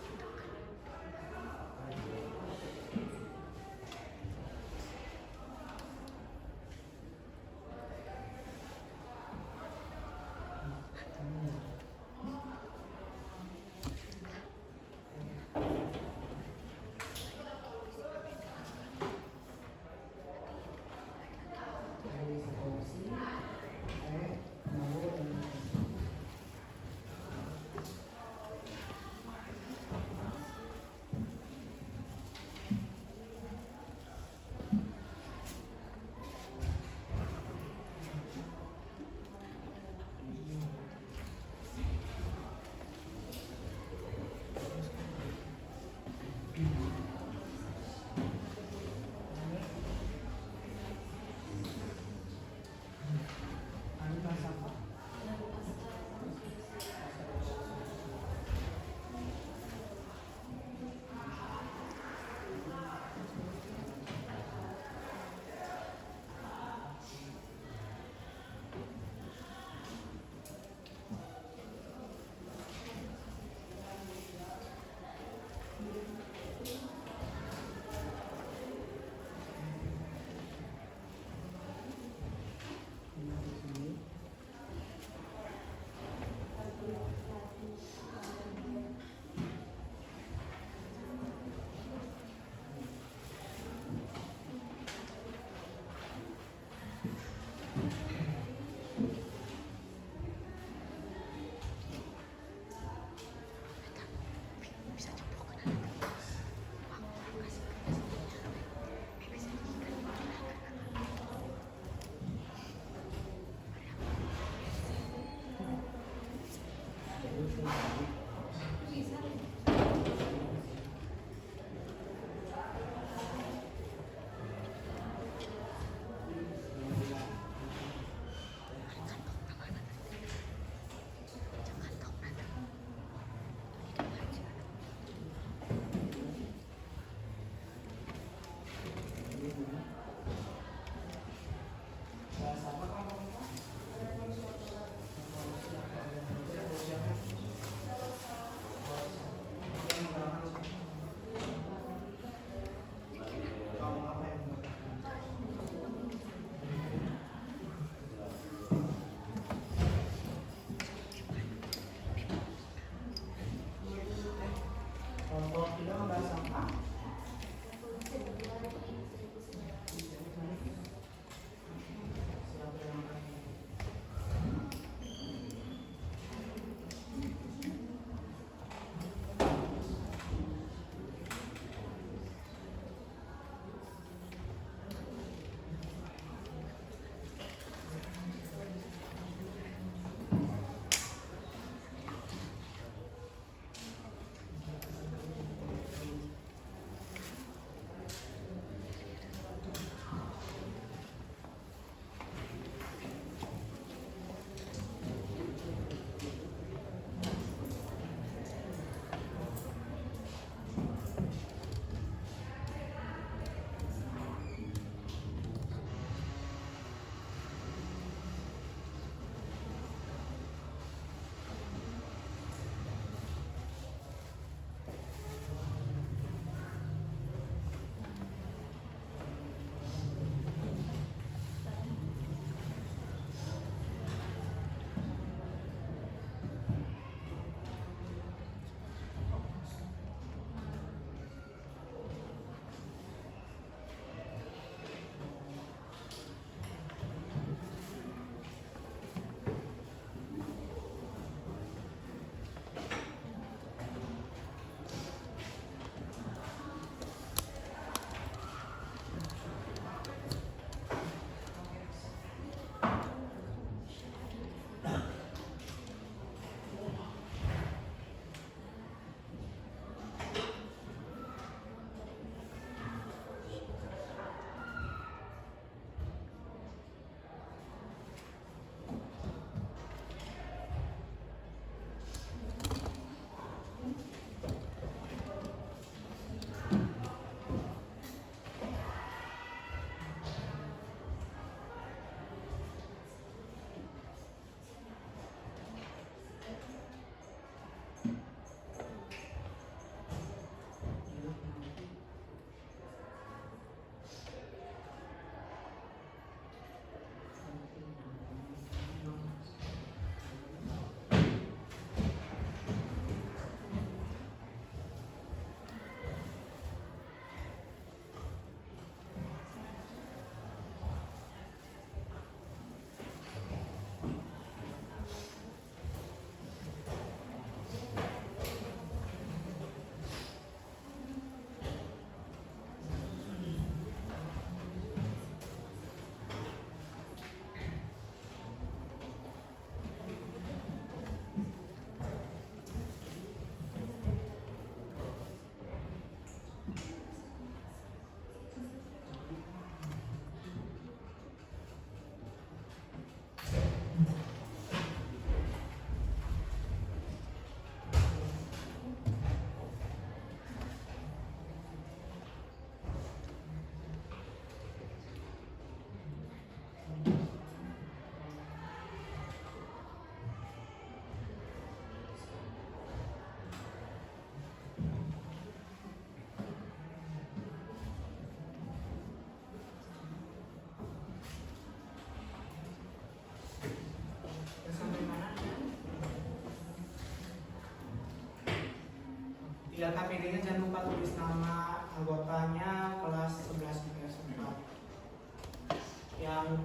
Di LKPD-nya jangan lupa tulis nama anggotanya kelas 11 IPS 4. Yang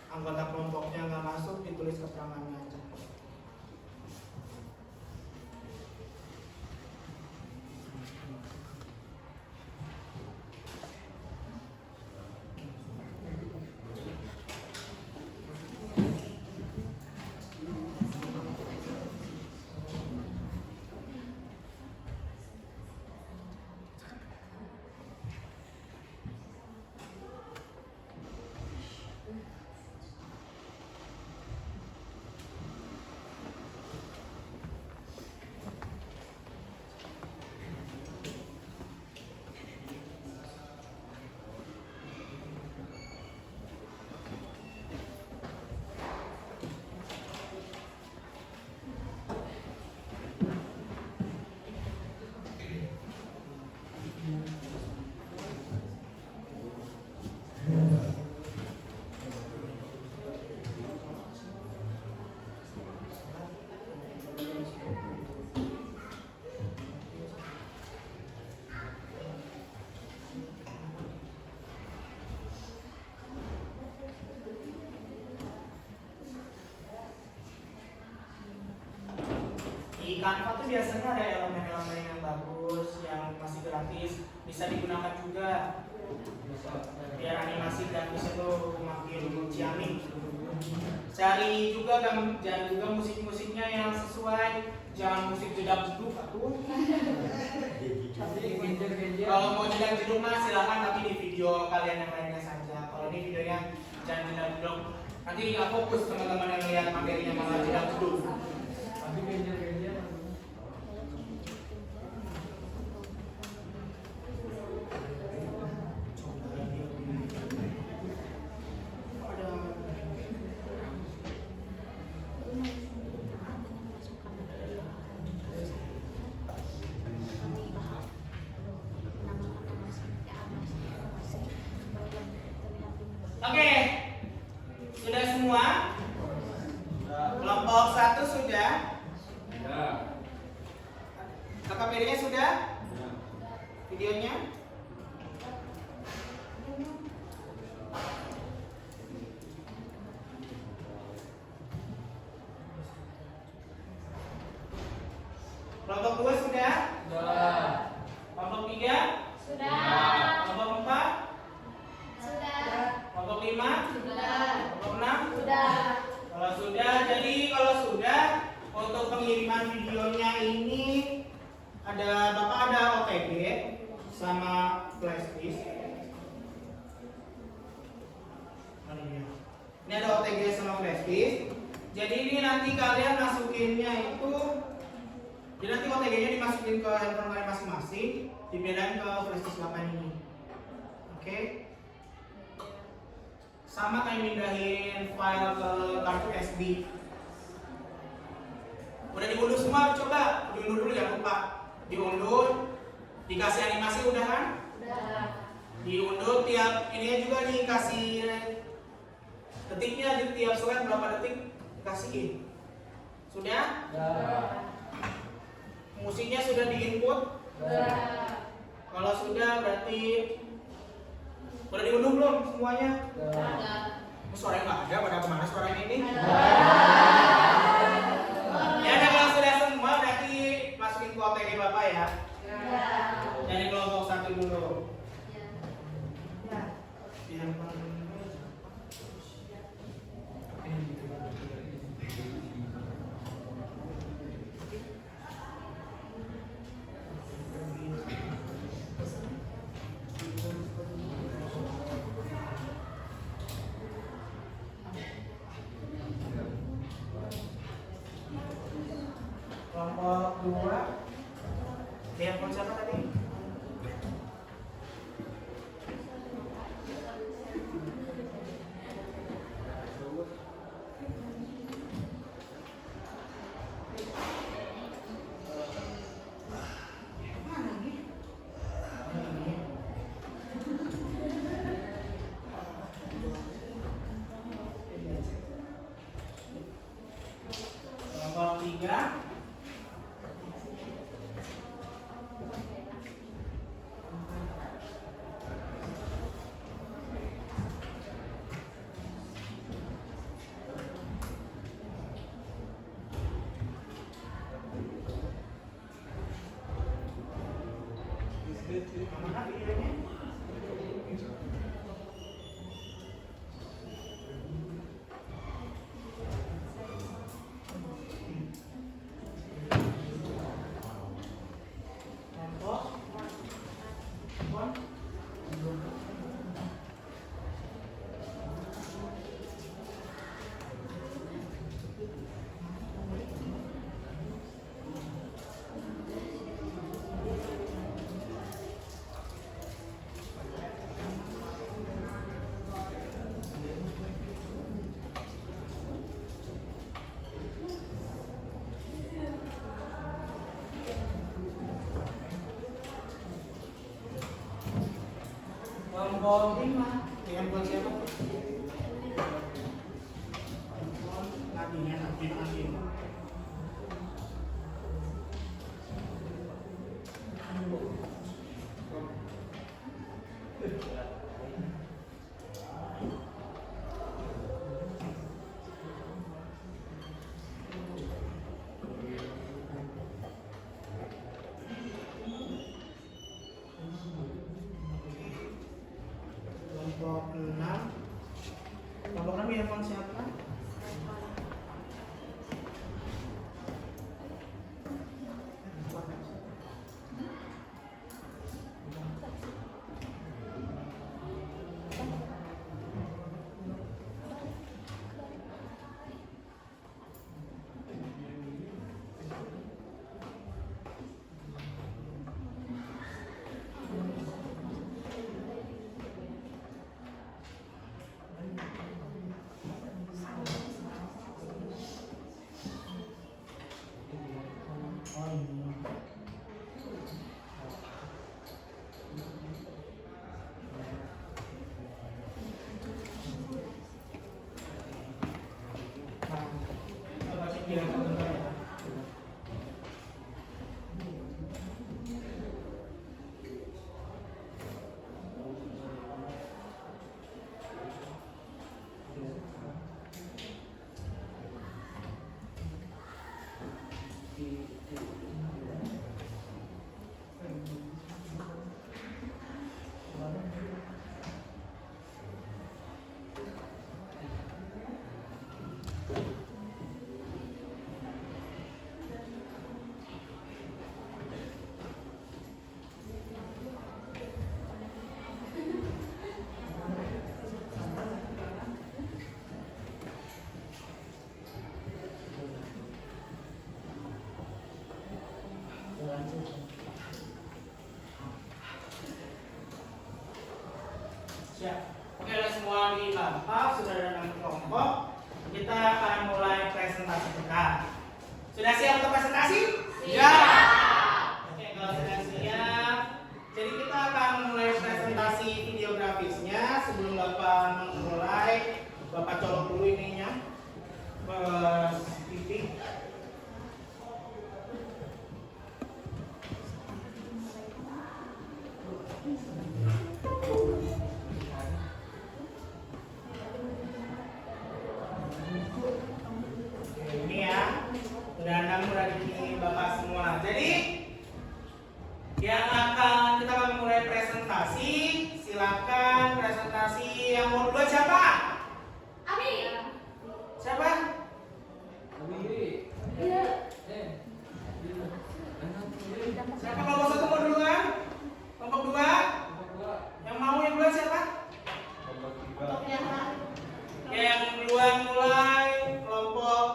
anggota kelompoknya nggak masuk ditulis keterangannya aja. Di Canva tuh biasanya ada elemen-elemen yang bagus, yang masih gratis, bisa digunakan juga biar animasi gratis itu makin ciamik. Cari juga musik-musiknya yang sesuai, jangan musik jedak-jeduk atuh. Kalau mau jedak-jeduk mah silakan, tapi di video kalian yang lainnya saja. Kalau ini videonya jangan jedak-jeduk, nanti nggak fokus teman-teman yang lihat materinya malah jedak-jeduk. Oke, sudah semua? Kelompok 1 sudah? KKPD-nya sudah? Videonya? Kelompok 2 sudah? Kelompok 3? Sudah. Kelompok 4? Sudah. Kelompok 5? Sudah. Kelompok 6? Sudah. Kalau sudah, untuk pengiriman videonya ini Bapak ada OTG sama flash disk. Ini ada OTG sama flash disk. Jadi ini nanti kalian masukinnya itu, jadi nanti OTG-nya dimasukin ke handphone kalian masing-masing, dipindahin ke flash disk 8 ini. Oke? Sama kayak mindahin file ke kartu SD. Udah diunduh semua, coba diunduh dulu, jangan lupa diunduh, dikasih animasi udah kan? Sudah. Diunduh tiap ininya juga nih, kasih detiknya di tiap slide berapa detik dikasihin. Sudah? Musiknya sudah diinput? Sudah. Kalau sudah berarti udah diunduh belum semuanya? Sudah. Suaranya nggak ada, pada kemana suaranya ini? Ya udah, kalau sudah semua berarti masukin ke OTG Bapak ya. Dari kelompok 1 dulu. Yang kelompok 2 lihat siapa tadi? Kelompok 3 Mana videonya? Kelompok 5 handphone siapa? Nadine. Kelompok 6. Kelompok 6 handphone siapa? Siap. Oke, udah semua di lampau, sudah ada 6 kelompok. Kita akan mulai presentasi kita. Sudah siap untuk presentasi? Siap. Oke, kalau sudah siap, jadi kita akan mulai presentasi videografisnya. Sebelum Bapak memulai, Bapak colok dulu ininya ke TV. Ini ya, udah 6 udah di Bapak semua. Jadi yang kita akan mulai presentasi. Silakan presentasi yang mau duluan siapa? Abi. Siapa? Siapa kelompok 1 mau duluan? Kelompok 2? Yang mau yang duluan siapa? Ya, yang duluan mulai kelompok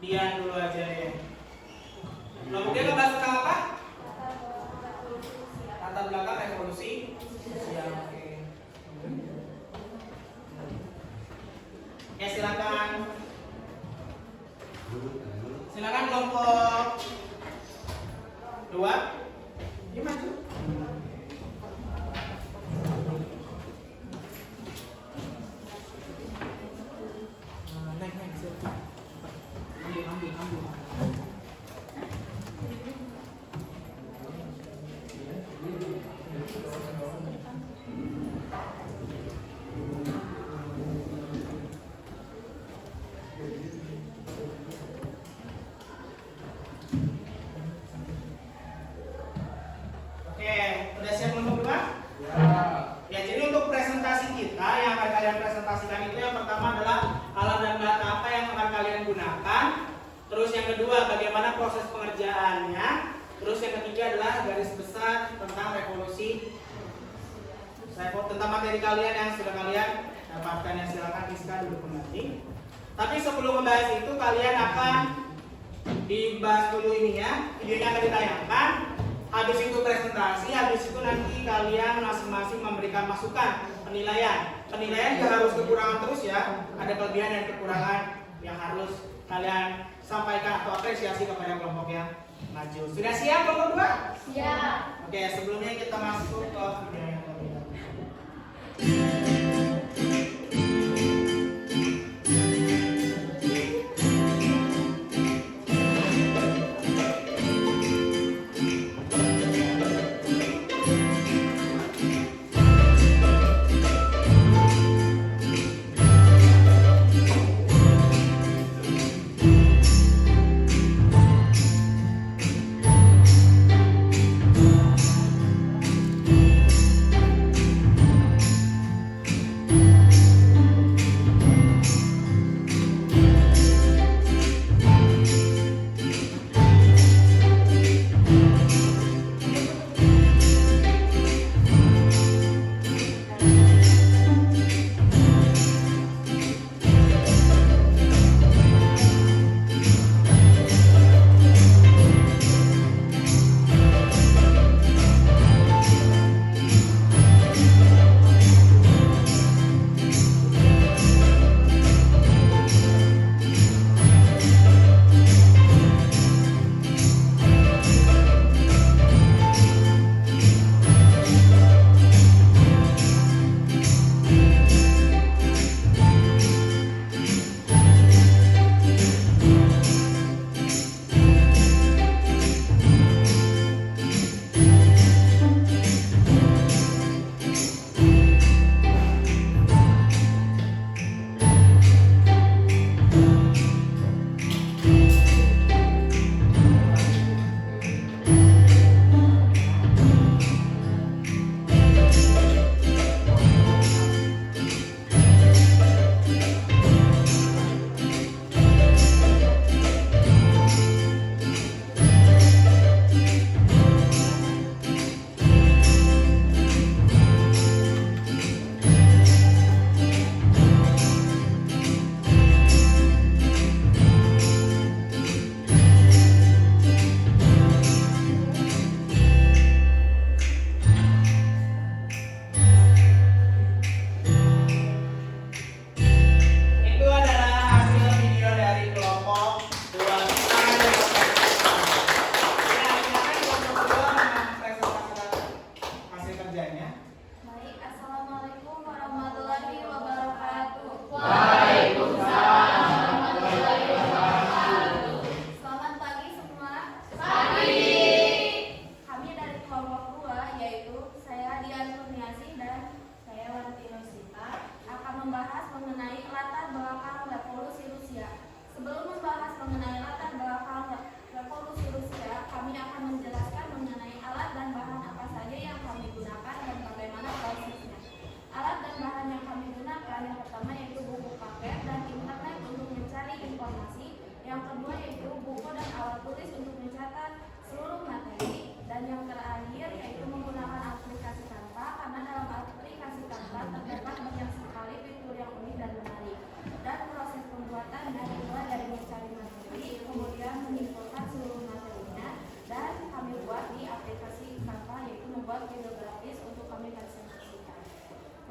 Dian dulu aja ya. Kelompok dia ngebahas tentang apa? Latar belakang revolusi. Siap, oke. Ya, silakan. Silakan kelompok 2. Ini maju. Naik, siap. Ambil. Oke, proses pengerjaannya. Terus yang ketiga adalah garis besar tentang revolusi. Tentang materi kalian yang sudah kalian dapatkan, yang silakan Rizka dulu kembali. Tapi sebelum membahas itu kalian akan dibahas dulu ininya, videonya akan ditayangkan. Habis itu presentasi, habis itu nanti kalian masing-masing memberikan masukan, penilaian. Penilaian juga harus kekurangan terus ya. Ada kelebihan dan kekurangan yang harus kalian sampaikan atau apresiasi kepada kelompok yang maju. Sudah siap kelompok 2? Siap. Oke, sebelumnya kita masuk ke video yang terlebih dahulu.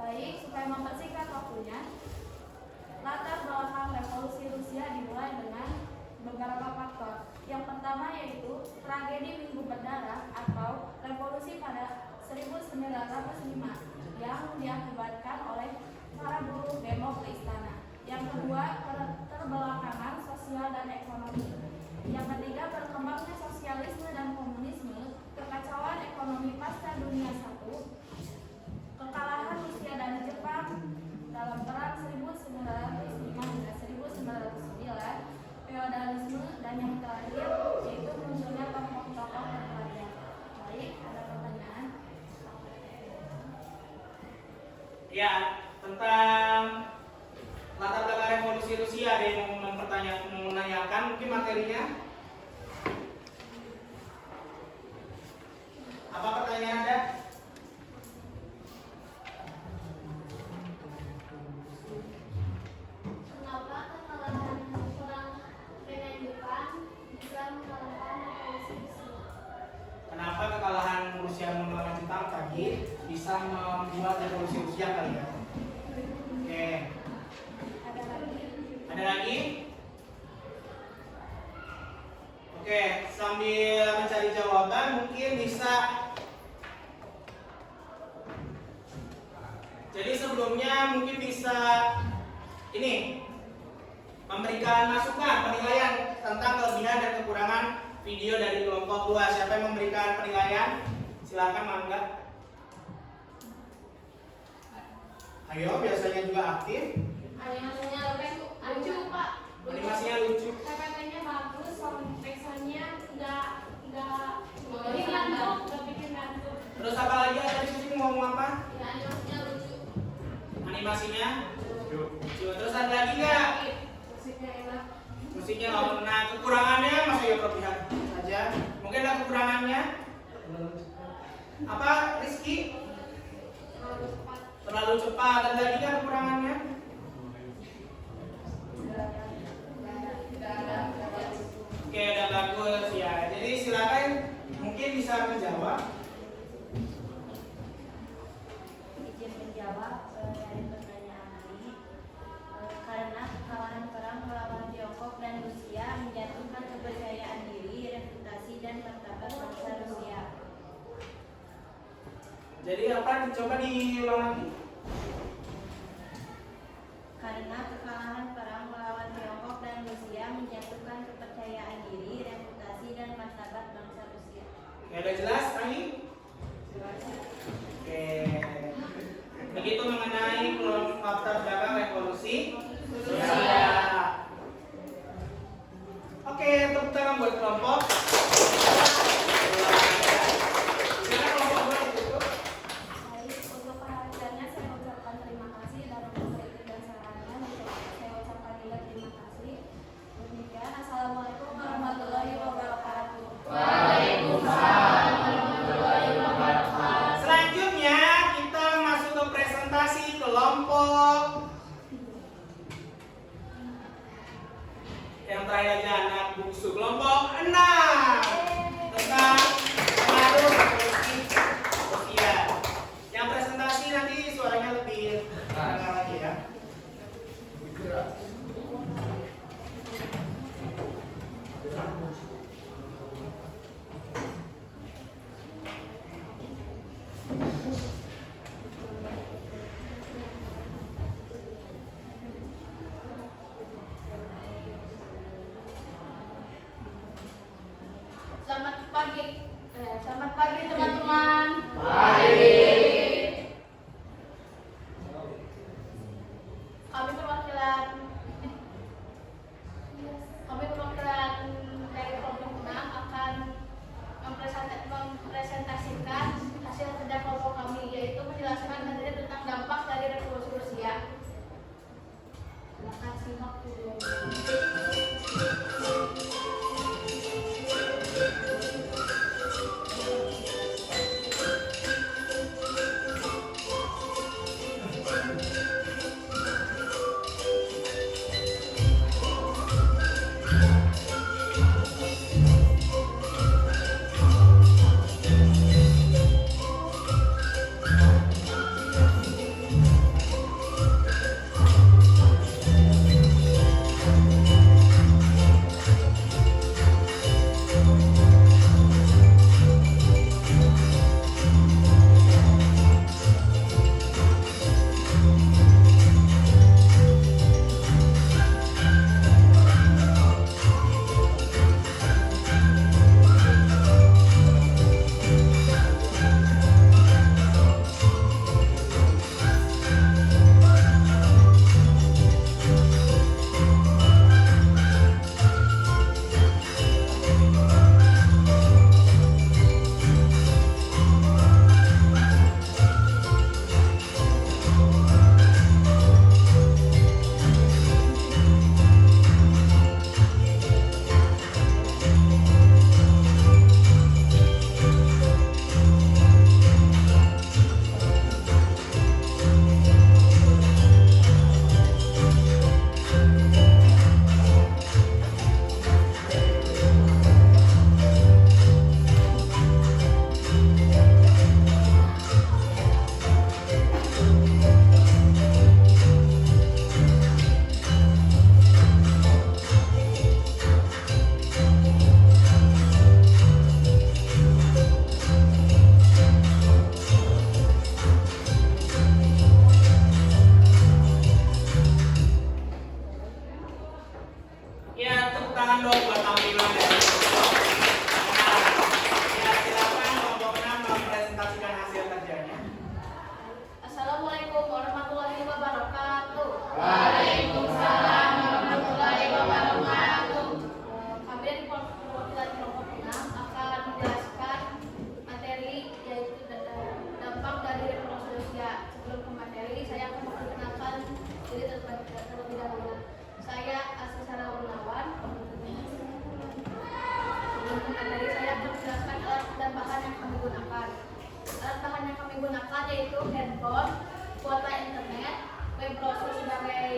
Baik, supaya mempersingkat waktunya, latar belakang revolusi Rusia dimulai dengan beberapa faktor. Yang pertama yaitu tragedi Minggu Berdarah atau revolusi pada 1905 yang diakibatkan oleh para buruh demo ke istana. Yang kedua, keterbelakangan sosial dan ekonomi. Yang ketiga, berkembangnya sosialisme dan komunisme, kekacauan ekonomi pasca Dunia I, kekalahan Rusia dan Jepang dalam perang 1905 hingga 1909, feodalisme, dan yang terakhir yaitu munculnya tokoh-tokoh terpelajar. Baik, ada pertanyaan? Ya, tentang latar belakang revolusi Rusia ada yang mau menanyakan mungkin materinya? membuat revolusi Rusia kali ya. Oke. Ada lagi? Oke, sambil mencari jawaban mungkin bisa. Jadi sebelumnya mungkin bisa ini memberikan masukan penilaian tentang kelebihan dan kekurangan video dari kelompok 2. Siapa yang memberikan penilaian? Silakan mangga. Ayo, biasanya juga aktif. Animasinya lucu, Pak. Animasinya lucu. PPT-nya bagus, soundtrack-nya nggak bikin ngantuk. Terus apa lagi? Tadi Susi mau ngomong apa? Ya, animasinya lucu. Animasinya lucu. Terus ada lagi nggak? Musiknya enak. Musiknya nggak. Nah, kekurangannya masa ya berpihak saja. Mungkin ada kekurangannya. Apa, Rizky? Terlalu cepat. Ada lagi nggak kekurangannya? Oke, udah bagus ya. Jadi silakan mungkin bisa menjawab. Izin menjawab dari pertanyaan ini. Karena kekalahan perang melawan Tiongkok dan Rusia menjatuhkan kepercayaan diri, reputasi, dan martabat bangsa Rusia. Jadi apa? Coba diulang lagi. Karena kekalahan perang melawan Tiongkok dan Rusia menjatuhkan kepercayaan diri, reputasi, dan martabat bangsa Rusia. Oke, udah jelas, Ani? Oke. Begitu mengenai latar belakang revolusi Rusia. Oke, tepuk tangan buat kelompok. Silakan kelompok 2 ditutup. Baik, untuk perhatiannya saya ucapkan terima kasih dan untuk kritik dan sarannya saya ucapkan juga terima kasih. Demikian, Assalamualaikum warahmatullahi wabarakatuh. Waalaikumsalam warahmatullahi wabarakatuh. Selanjutnya kita masuk ke presentasi kelompok yang terakhir aja anak bungsu kelompok 6 tentang pengaruh revolusi Rusia. Yang presentasi nanti suaranya lebih terdengar lagi ya. Selamat pagi teman-teman. Kami perwakilan dari kelompok 6 akan mempresentasikan hasil kerja kelompok kami, yaitu menjelaskan materi tentang dampak dari revolusi Rusia. Silakan simak videonya. gunakan yaitu handphone, kuota internet, web browser sebagai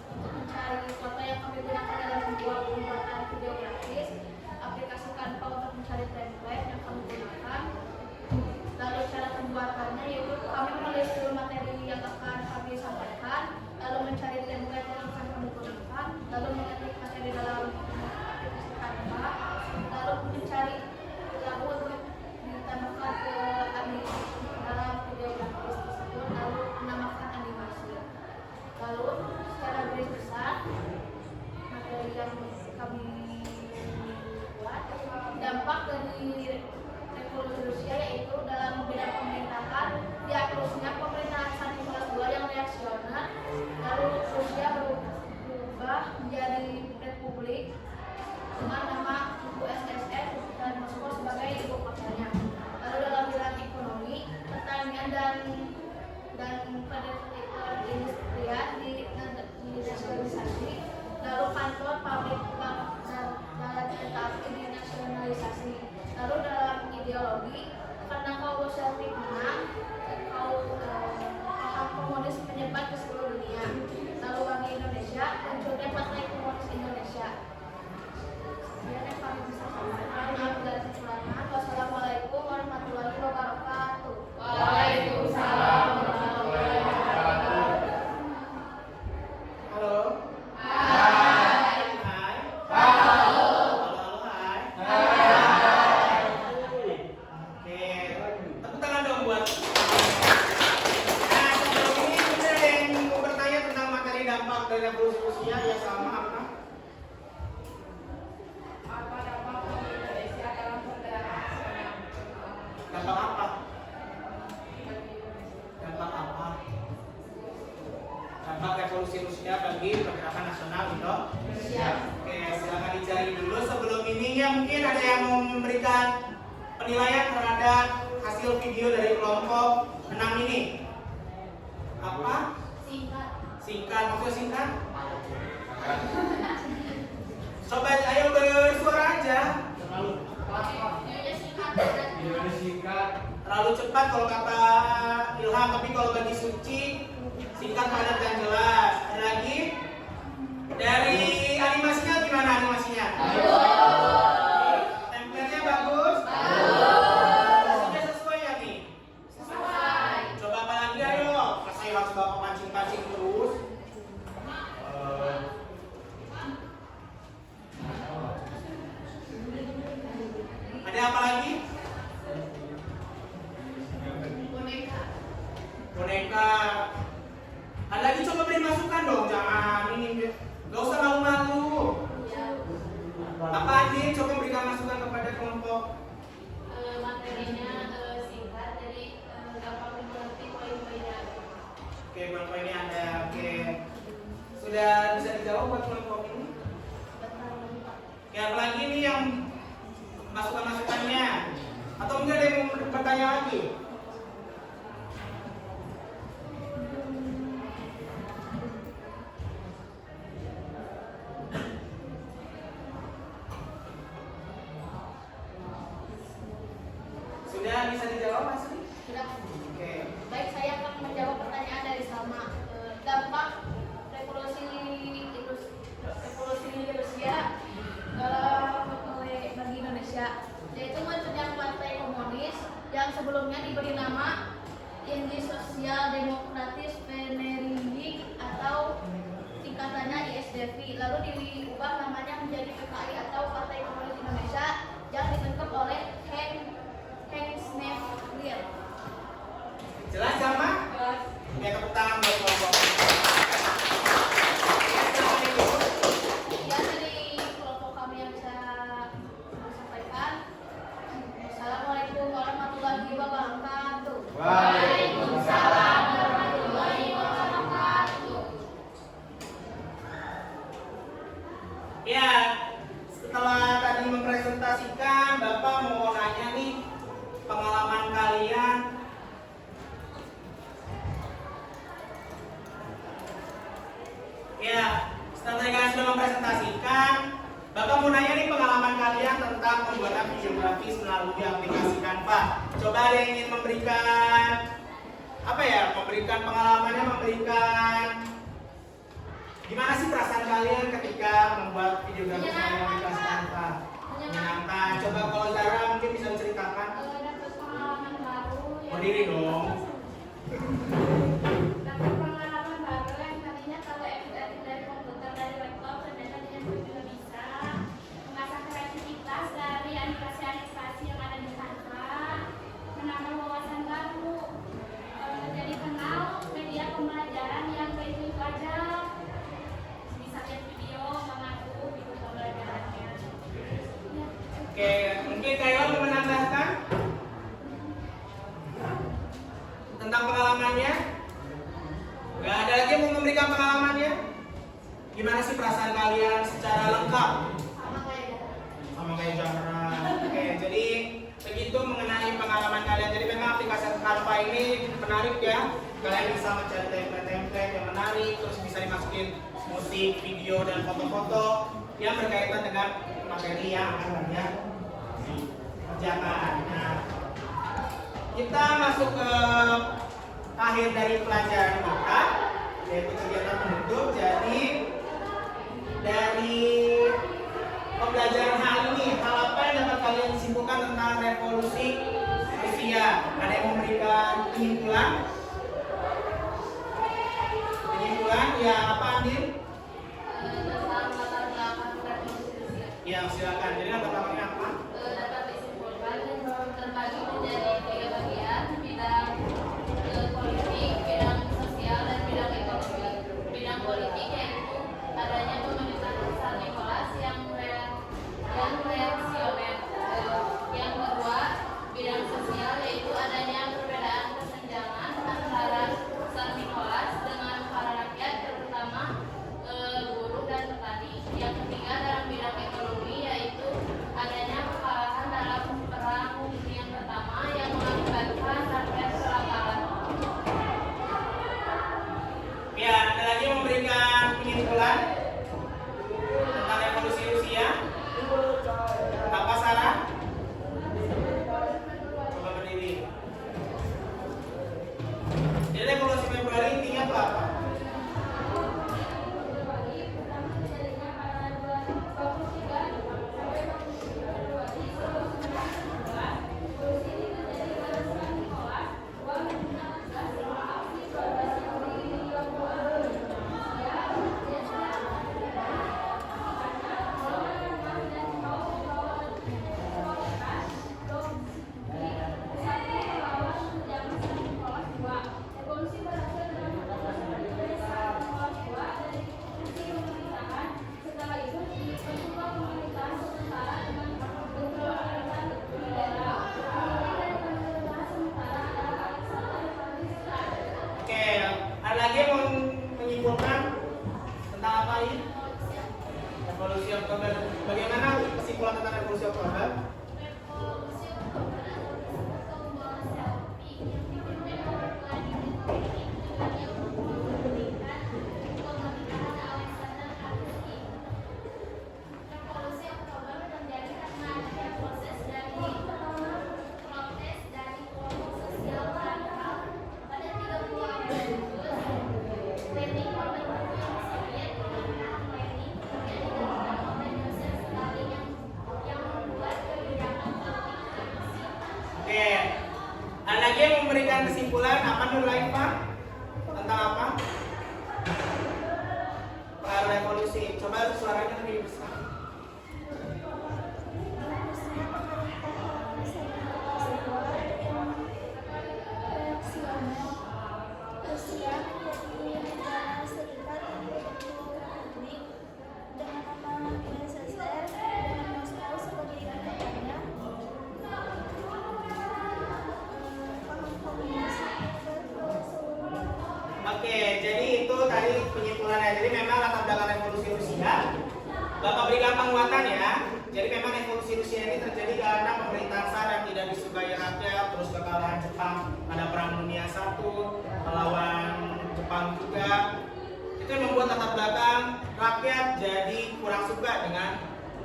untuk mencari kuota yang kami gunakan dalam membuat pembuatan video gratis, aplikasi Canva untuk mencari template yang kami gunakan. Lalu cara pembuatannya yaitu kami menulis dulu materi yang akan kami sampaikan, lalu mencari template yang akan kami gunakan, lalu mengetik materi dalam aplikasi Canva, lalu mencari lagu untuk ditambahkan ke dalam video gratis tersebut, lalu menambahkan animasi. Lalu secara garis besar materi yang kami buat, dampak dari revolusi Rusia yaitu dalam bidang pemerintahan, diakrusnya pemerintahan Tsar Nicholas II yang reaksioner, lalu Rusia berubah menjadi republik dengan nama USSR dan Moskow sebagai ibu kotanya. Lalu dalam bidang ekonomi, pertanian dan perindustrian dinasionalisasi, lalu kantor, pabrik, bank, dan kereta api dinasionalisasi. Lalu dalam ideologi, karena kaum Bolshevik menang, paham komunis menyebar ke seluruh dunia. Lalu bagi Indonesia, munculnya Partai Komunis Indonesia. Sekian yang kami bisa sampaikan. Dari kekurangan. Wassalamualaikum warahmatullahi wabarakatuh. Waalaikumsalam warahmatullahi wabarakatuh. Halo. Hai. Hai. Halo. Halo, hai. Oke, tepuk tangan dong buat. Nah, sebelum ini ada yang mau bertanya tentang materi dampak dari revolusi Rusia ya sama apa? Apa dampak bagi Indonesia dalam pergerakan nasional? Dampak apa? Bagi Indonesia. Dampak apa? Dampak revolusi Rusia bagi pergerakan nasional Indonesia. Oke, silakan dicari dulu sebelum ini ya mungkin ada yang mau memberikan penilaian terhadap hasil video dari kelompok 6 ini. Apa? Singkat. Singkat, maksudnya singkat? Coba ayo bersuara aja. Videonya singkat. Terlalu cepat kalau kata Ilham, tapi kalau bagi Suci singkat, padat dan jelas. Ada lagi? Dari animasinya gimana animasinya? Template-nya bagus? Sudah sesuai ya nih? Coba apa lagi ayo? Saya harus bawa pancing-pancing terus. Ada apa lagi? Boneka. Ada lagi, coba beri masukan dong, jangan ini. Gak usah malu-malu. Apa aja? Coba berikan masukan kepada kelompok. Materinya singkat, jadi gampang dimengerti poin-poinnya. Oke, poin-poinnya ada. Oke, sudah bisa dijawab buat kelompok ini? Oke, apa lagi nih yang masukan-masukannya? Atau enggak ada yang mau bertanya lagi? Sudah bisa dijawab masih? Sudah. Oke. Baik, saya akan menjawab pertanyaan dari Salma. Dampak revolusi Rusia bagi Indonesia, yaitu munculnya Partai Komunis yang sebelumnya diberi nama Indi Sosial Demokratis Peneringik atau singkatannya ISDV, lalu diubah namanya menjadi PKI atau Partai Komunis Indonesia yang dibentuk oleh Henk Sneevliet. Jelas sama? Jelas. Oke, tepuk tangan buat kelompok. Ya, dari kelompok kami yang bisa sampaikan. Assalamualaikum warahmatullahi wabarakatuh. Waalaikumsalam warahmatullahi wabarakatuh. Ya, setelah tadi mempresentasikan, Bapak mau tanpa. Coba ada yang ingin memberikan apa ya? Memberikan pengalamannya, memberikan gimana sih perasaan kalian ketika membuat videografi komunitas tanpa? Menyenangkan. Coba kalau Zara mungkin bisa menceritakan. Dapat pengalaman baru. Berdiri dong. Dapat pengalaman baru yang tadinya kalau editing dari komputer, dari laptop, ternyata dengan juga bisa mengasah kreativitas dari animasi-animasi yang ada di Canva, menambah wawasan baru, jadi kenal media pembelajaran yang kayak itu aja, bisa lihat video mengaku gitu pembelajarannya. Ya. Oke, mungkin Kayla mau menambahkan tentang pengalamannya? Gak ada lagi yang mau memberikan pengalamannya? Gimana sih perasaan kalian secara lengkap? Sama kayak Zara. Oke, jadi begitu mengenai pengalaman kalian. Jadi memang aplikasi Canva ini menarik ya. Kalian bisa mencari template-template yang menarik, terus bisa dimasukin musik, video, dan foto-foto yang berkaitan dengan materi yang akan kalian kerjakan. Nah, kita masuk ke akhir dari pelajaran kita, yaitu kegiatan penutup. Jadi dari pembelajaran hal ini, hal apa yang dapat kalian simpulkan tentang revolusi Rusia? Ada yang memberikan penyimpulan? Penyimpulan ya apa, Andin? Tentang latar belakang revolusi Rusia. Ya silakan. Jadi latar belakangnya apa? Dapat disimpulkan terbagi menjadi 3 bagian, bidang politik, bidang sosial, dan bidang ekonomi. Bidang politik yaitu adanya pemerintahan Tsar Nicholas yang reaksioner. Yang kedua, bidang sosial yaitu adanya perbedaan kesenjangan antara Tsar Nicholas dengan para rakyat, terutama buruh dan petani. Yang ketiga, dalam bidang ekonomi yaitu adanya kekalahan dalam perang dunia pertama yang mengakibatkan rakyat kelaparan. Ya, ada lagi yang memberikan penyimpulan tentang revolusi Rusia? Apa Sarah? Coba berdiri. Jadi revolusi Februari intinya itu apa? Oke, ada lagi yang mau menyimpulkan tentang apa ini? Revolusi Oktober. Bagaimana kesimpulan tentang revolusi Oktober? Revolusi Oktober terjadi karena adanya proses dari protes dari kelompok sosial radikal pada 30 Agustus. Lenin membentuk Uni Soviet pemerintahan Lenin yang digantikan oleh Joseph Stalin yang membuat kebijakan politik revolusi. Oke, ada lagi yang memberikan kesimpulan apa dulu Pak? Tentang apa? Revolusi. Coba suaranya lebih besar. Rusia menjadi negara serikat yang berbentuk republik dengan nama USSR dengan Moskow sebagai ibu kotanya. Paham komunis Oke, jadi itu tadi penyimpulannya. Jadi memang latar belakang revolusi Rusia. Bapak berikan penguatan ya. Jadi memang revolusi Rusia ini terjadi karena pemerintahan Tsar yang tidak disukai rakyat, terus kekalahan Jepang pada Perang Dunia I, melawan Jepang juga. Itu yang membuat latar belakang rakyat jadi kurang suka dengan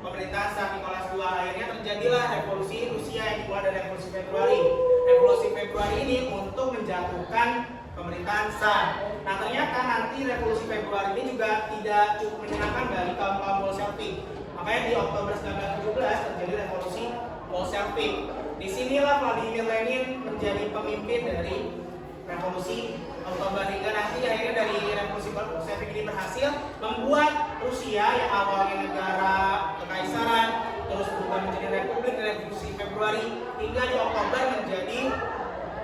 pemerintahan Tsar Nicholas II. Akhirnya terjadilah revolusi Rusia yang dimulai dari revolusi Februari. Revolusi Februari ini untuk menjatuhkan pemerintahan Tsar. Nah ternyata nanti revolusi Februari ini juga tidak cukup menyenangkan bagi kaum Bolshevik. Makanya di Oktober 1917 terjadi revolusi Bolshevik. Disinilah Vladimir Lenin menjadi pemimpin dari revolusi Oktober, hingga nanti akhirnya dari revolusi Bolshevik ini berhasil membuat Rusia yang awalnya negara kekaisaran terus berubah menjadi republik di revolusi Februari, hingga di Oktober menjadi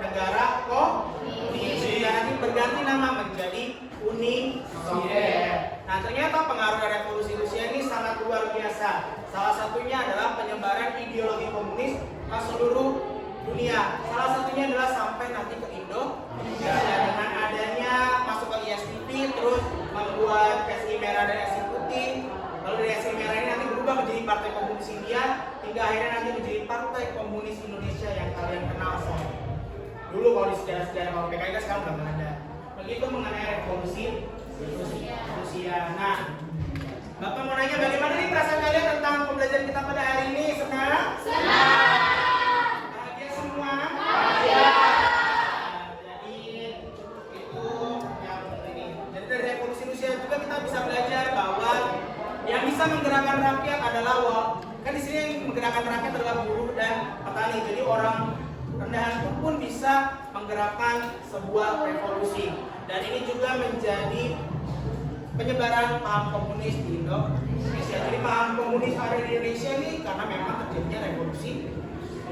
negara komunis. Nanti berganti nama menjadi Uni Soviet. Nah ternyata pengaruh dari revolusi Rusia ini sangat luar biasa. Salah satunya adalah penyebaran ideologi komunis ke seluruh dunia. Salah satunya adalah sampai nanti ke Indonesia dengan adanya masuk ke ISTP, terus membuat SI Merah dan SI Putih. Lalu dari SI Merah ini nanti berubah menjadi Partai Komunis India, hingga akhirnya nanti menjadi Partai Komunis Indonesia yang kalian kenal semua. Dulu kalau di sejarah kalau PKI kan sekarang udah nggak ada. Begitu mengenai revolusi Rusia. Nah, Bapak mau nanya bagaimana nih perasaan kalian tentang pembelajaran kita pada hari ini? Senang? Bahagia semua? Jadi itu yang ini. Jadi dari revolusi Rusia juga kita bisa belajar bahwa yang bisa menggerakkan rakyat adalah kan di sini yang menggerakkan rakyat adalah buruh dan petani. Jadi orang rendahan pun bisa menggerakkan sebuah revolusi. Dan ini juga menjadi penyebaran paham komunis di Indonesia. Jadi paham komunis ada di Indonesia ini karena memang terjadinya revolusi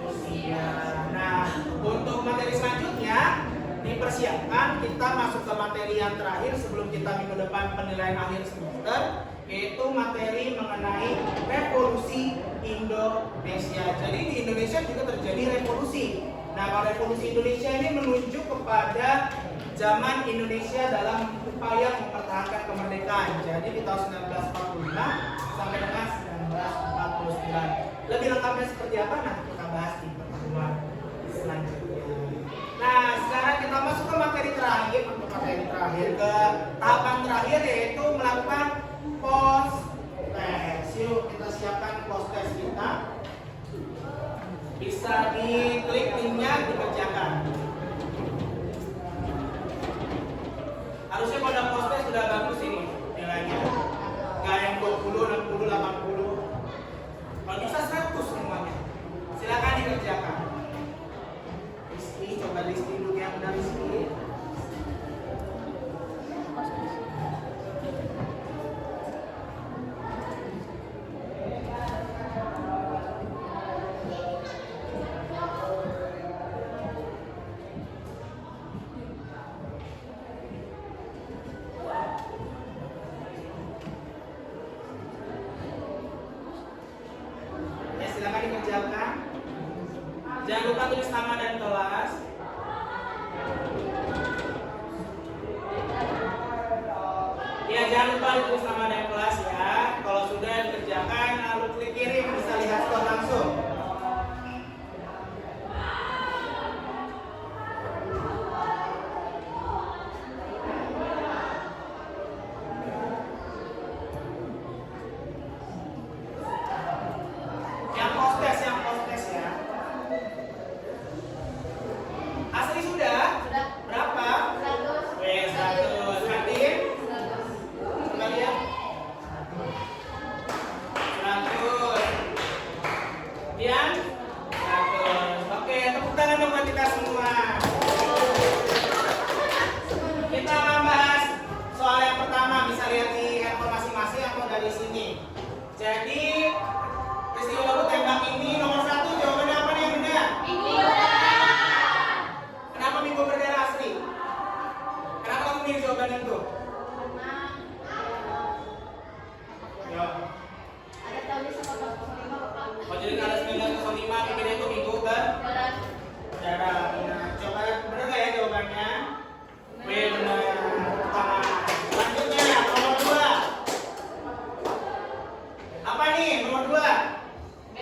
Rusia. Nah, untuk materi selanjutnya dipersiapkan kita masuk ke materi yang terakhir sebelum kita minggu depan penilaian akhir semester, yaitu materi mengenai revolusi Indonesia. Jadi di Indonesia juga terjadi revolusi. Nah, kalau revolusi Indonesia ini menunjuk kepada zaman Indonesia dalam upaya mempertahankan kemerdekaan. Jadi di tahun 1945 sampai dengan 1949. Lebih lengkapnya seperti apa? Nanti kita bahas di pertemuan selanjutnya. Nah, sekarang kita masuk ke materi terakhir, ke tahapan terakhir, yaitu melakukan post test. Yuk kita siapkan post test kita. Bisa diklik linknya, dikerjakan. Harusnya pada post test sudah bagus ini nilainya. Gak yang 20, 60, 80. Kalau bisa 100 semuanya. Silakan dikerjakan. Rizky, coba Rizky dulu yang udah Rizky. Silakan dikerjakan. Jangan lupa tulis nama dan kelas. Ya, jangan lupa tulis nama dan kelas ya. Kalau sudah dikerjakan, lalu klik kirim, bisa lihat skor langsung. Yang post test ya. Asli sudah? Berapa? 100. 100. Hadir? 100. Coba lihat. 100. Dian? 100. Oke, tepuk tangan dong buat kita semua. Kita akan bahas soal yang pertama, bisa lihat di handphone masing-masing atau dari sini. Jadi peristiwa baku tembak ini nomor 1, jawabannya apa nih yang benar? Minggu berdarah. Kenapa minggu berdarah asli? Kenapa kamu milih jawaban itu? Ya. Ada tahun 1905 Bapak. Oh, jadi kalau 1905 pikirnya itu minggu berdarah. Nah, coba benar nggak ya jawabannya? Benar. Selanjutnya nomor 2. Apa nih nomor 2? B.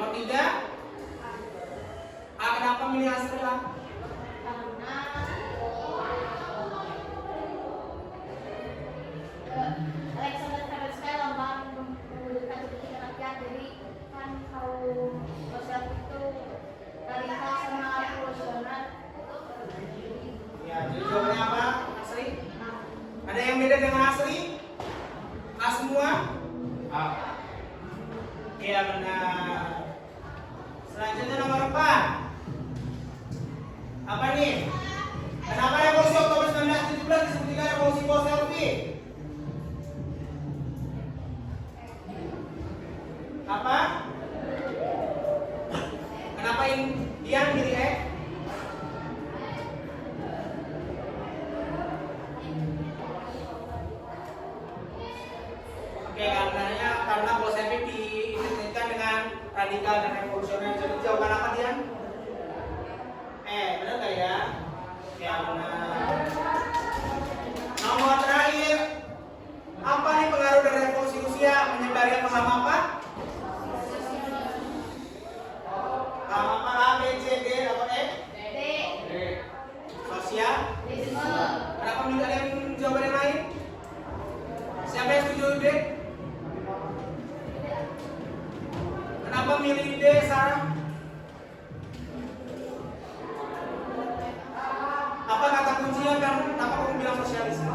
Nomor 3. A, kenapa milih Asri, A? Karena Alexander Graham Bell lomba mewujudkan cita-cita rakyat. Jadi kan kaum sosial itu radikal sama revolusioner. Ya, jadi jawabannya apa, Asri? Ada yang beda dengan Asri? A semua? A. Iya, benar. Selanjutnya nomor 4. Apa nih? Kenapa revolusi Oktober 1917 disebut juga revolusi Bolshevik? Apa? Kenapa dia milih E? Oke, karena Bolshevik diidentikan dengan radikal dan revolusioner. Jadi jawaban apa dia? Benar nggak ya? Ya benar. Nomor terakhir, apa nih pengaruh dari revolusi Rusia menyebarnya paham apa? Paham apa? A, B, C, D, atau E? D. Sosialisme. Kenapa milih kalian jawaban yang lain? Siapa yang setuju D? Kenapa milih D, Sarah? Apa kata kuncinya kan? Kenapa kamu bilang sosialisme?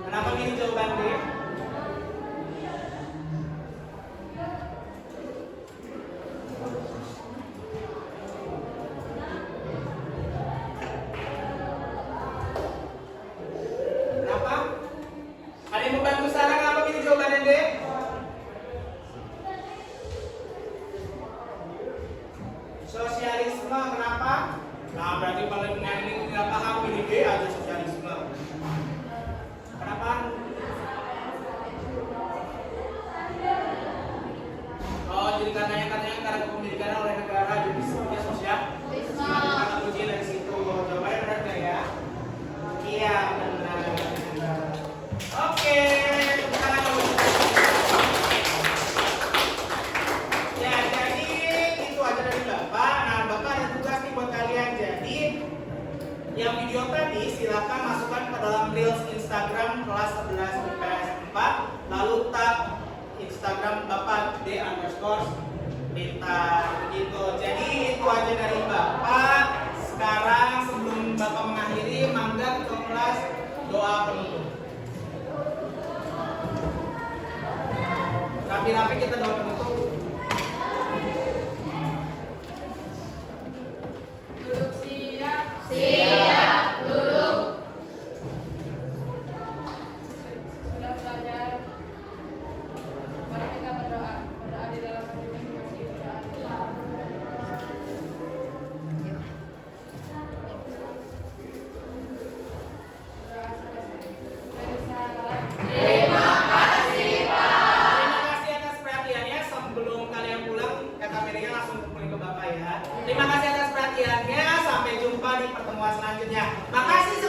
Kenapa milih jawaban D? Kenapa? Ada yang membantu Sarah kenapa pilih jawabannya D? Sosialisme, kenapa? Nah, berarti paling ini tidak paham pilih D aja sosialisme. Kenapa? Oh, jadi katanya karena kepemilikan oleh negara jadi sebenarnya sosialisme. Kata kunci dari situ. Jawabannya benar nggak ya? Iya, benar. Oke, tepuk tangan dulu. Ya, jadi itu aja dari Bapak. Nah, Bapak ada tugas nih buat kalian. Jadi, yang video tadi silakan masukkan ke dalam Reels Instagram kelas 11 IPS 4, lalu tag Instagram Bapak D_Bintar begitu. Jadi itu aja dari Bapak. Sekarang sebelum Bapak mengakhiri, mangga ke kelas doa penutup. Rapi-rapi kita doa penutup. Duduk siap. Siap, duduk. Sudah belajar. Mari kita berdoa. Berdoa di dalam hati masing-masing. Berdoa. Terima kasih, Pak. Terima kasih atas perhatiannya. Sebelum kalian pulang, kameranya langsung kumpulin ke Bapak ya. Terima kasih atas perhatiannya. Sampai jumpa di pertemuan selanjutnya. Makasih.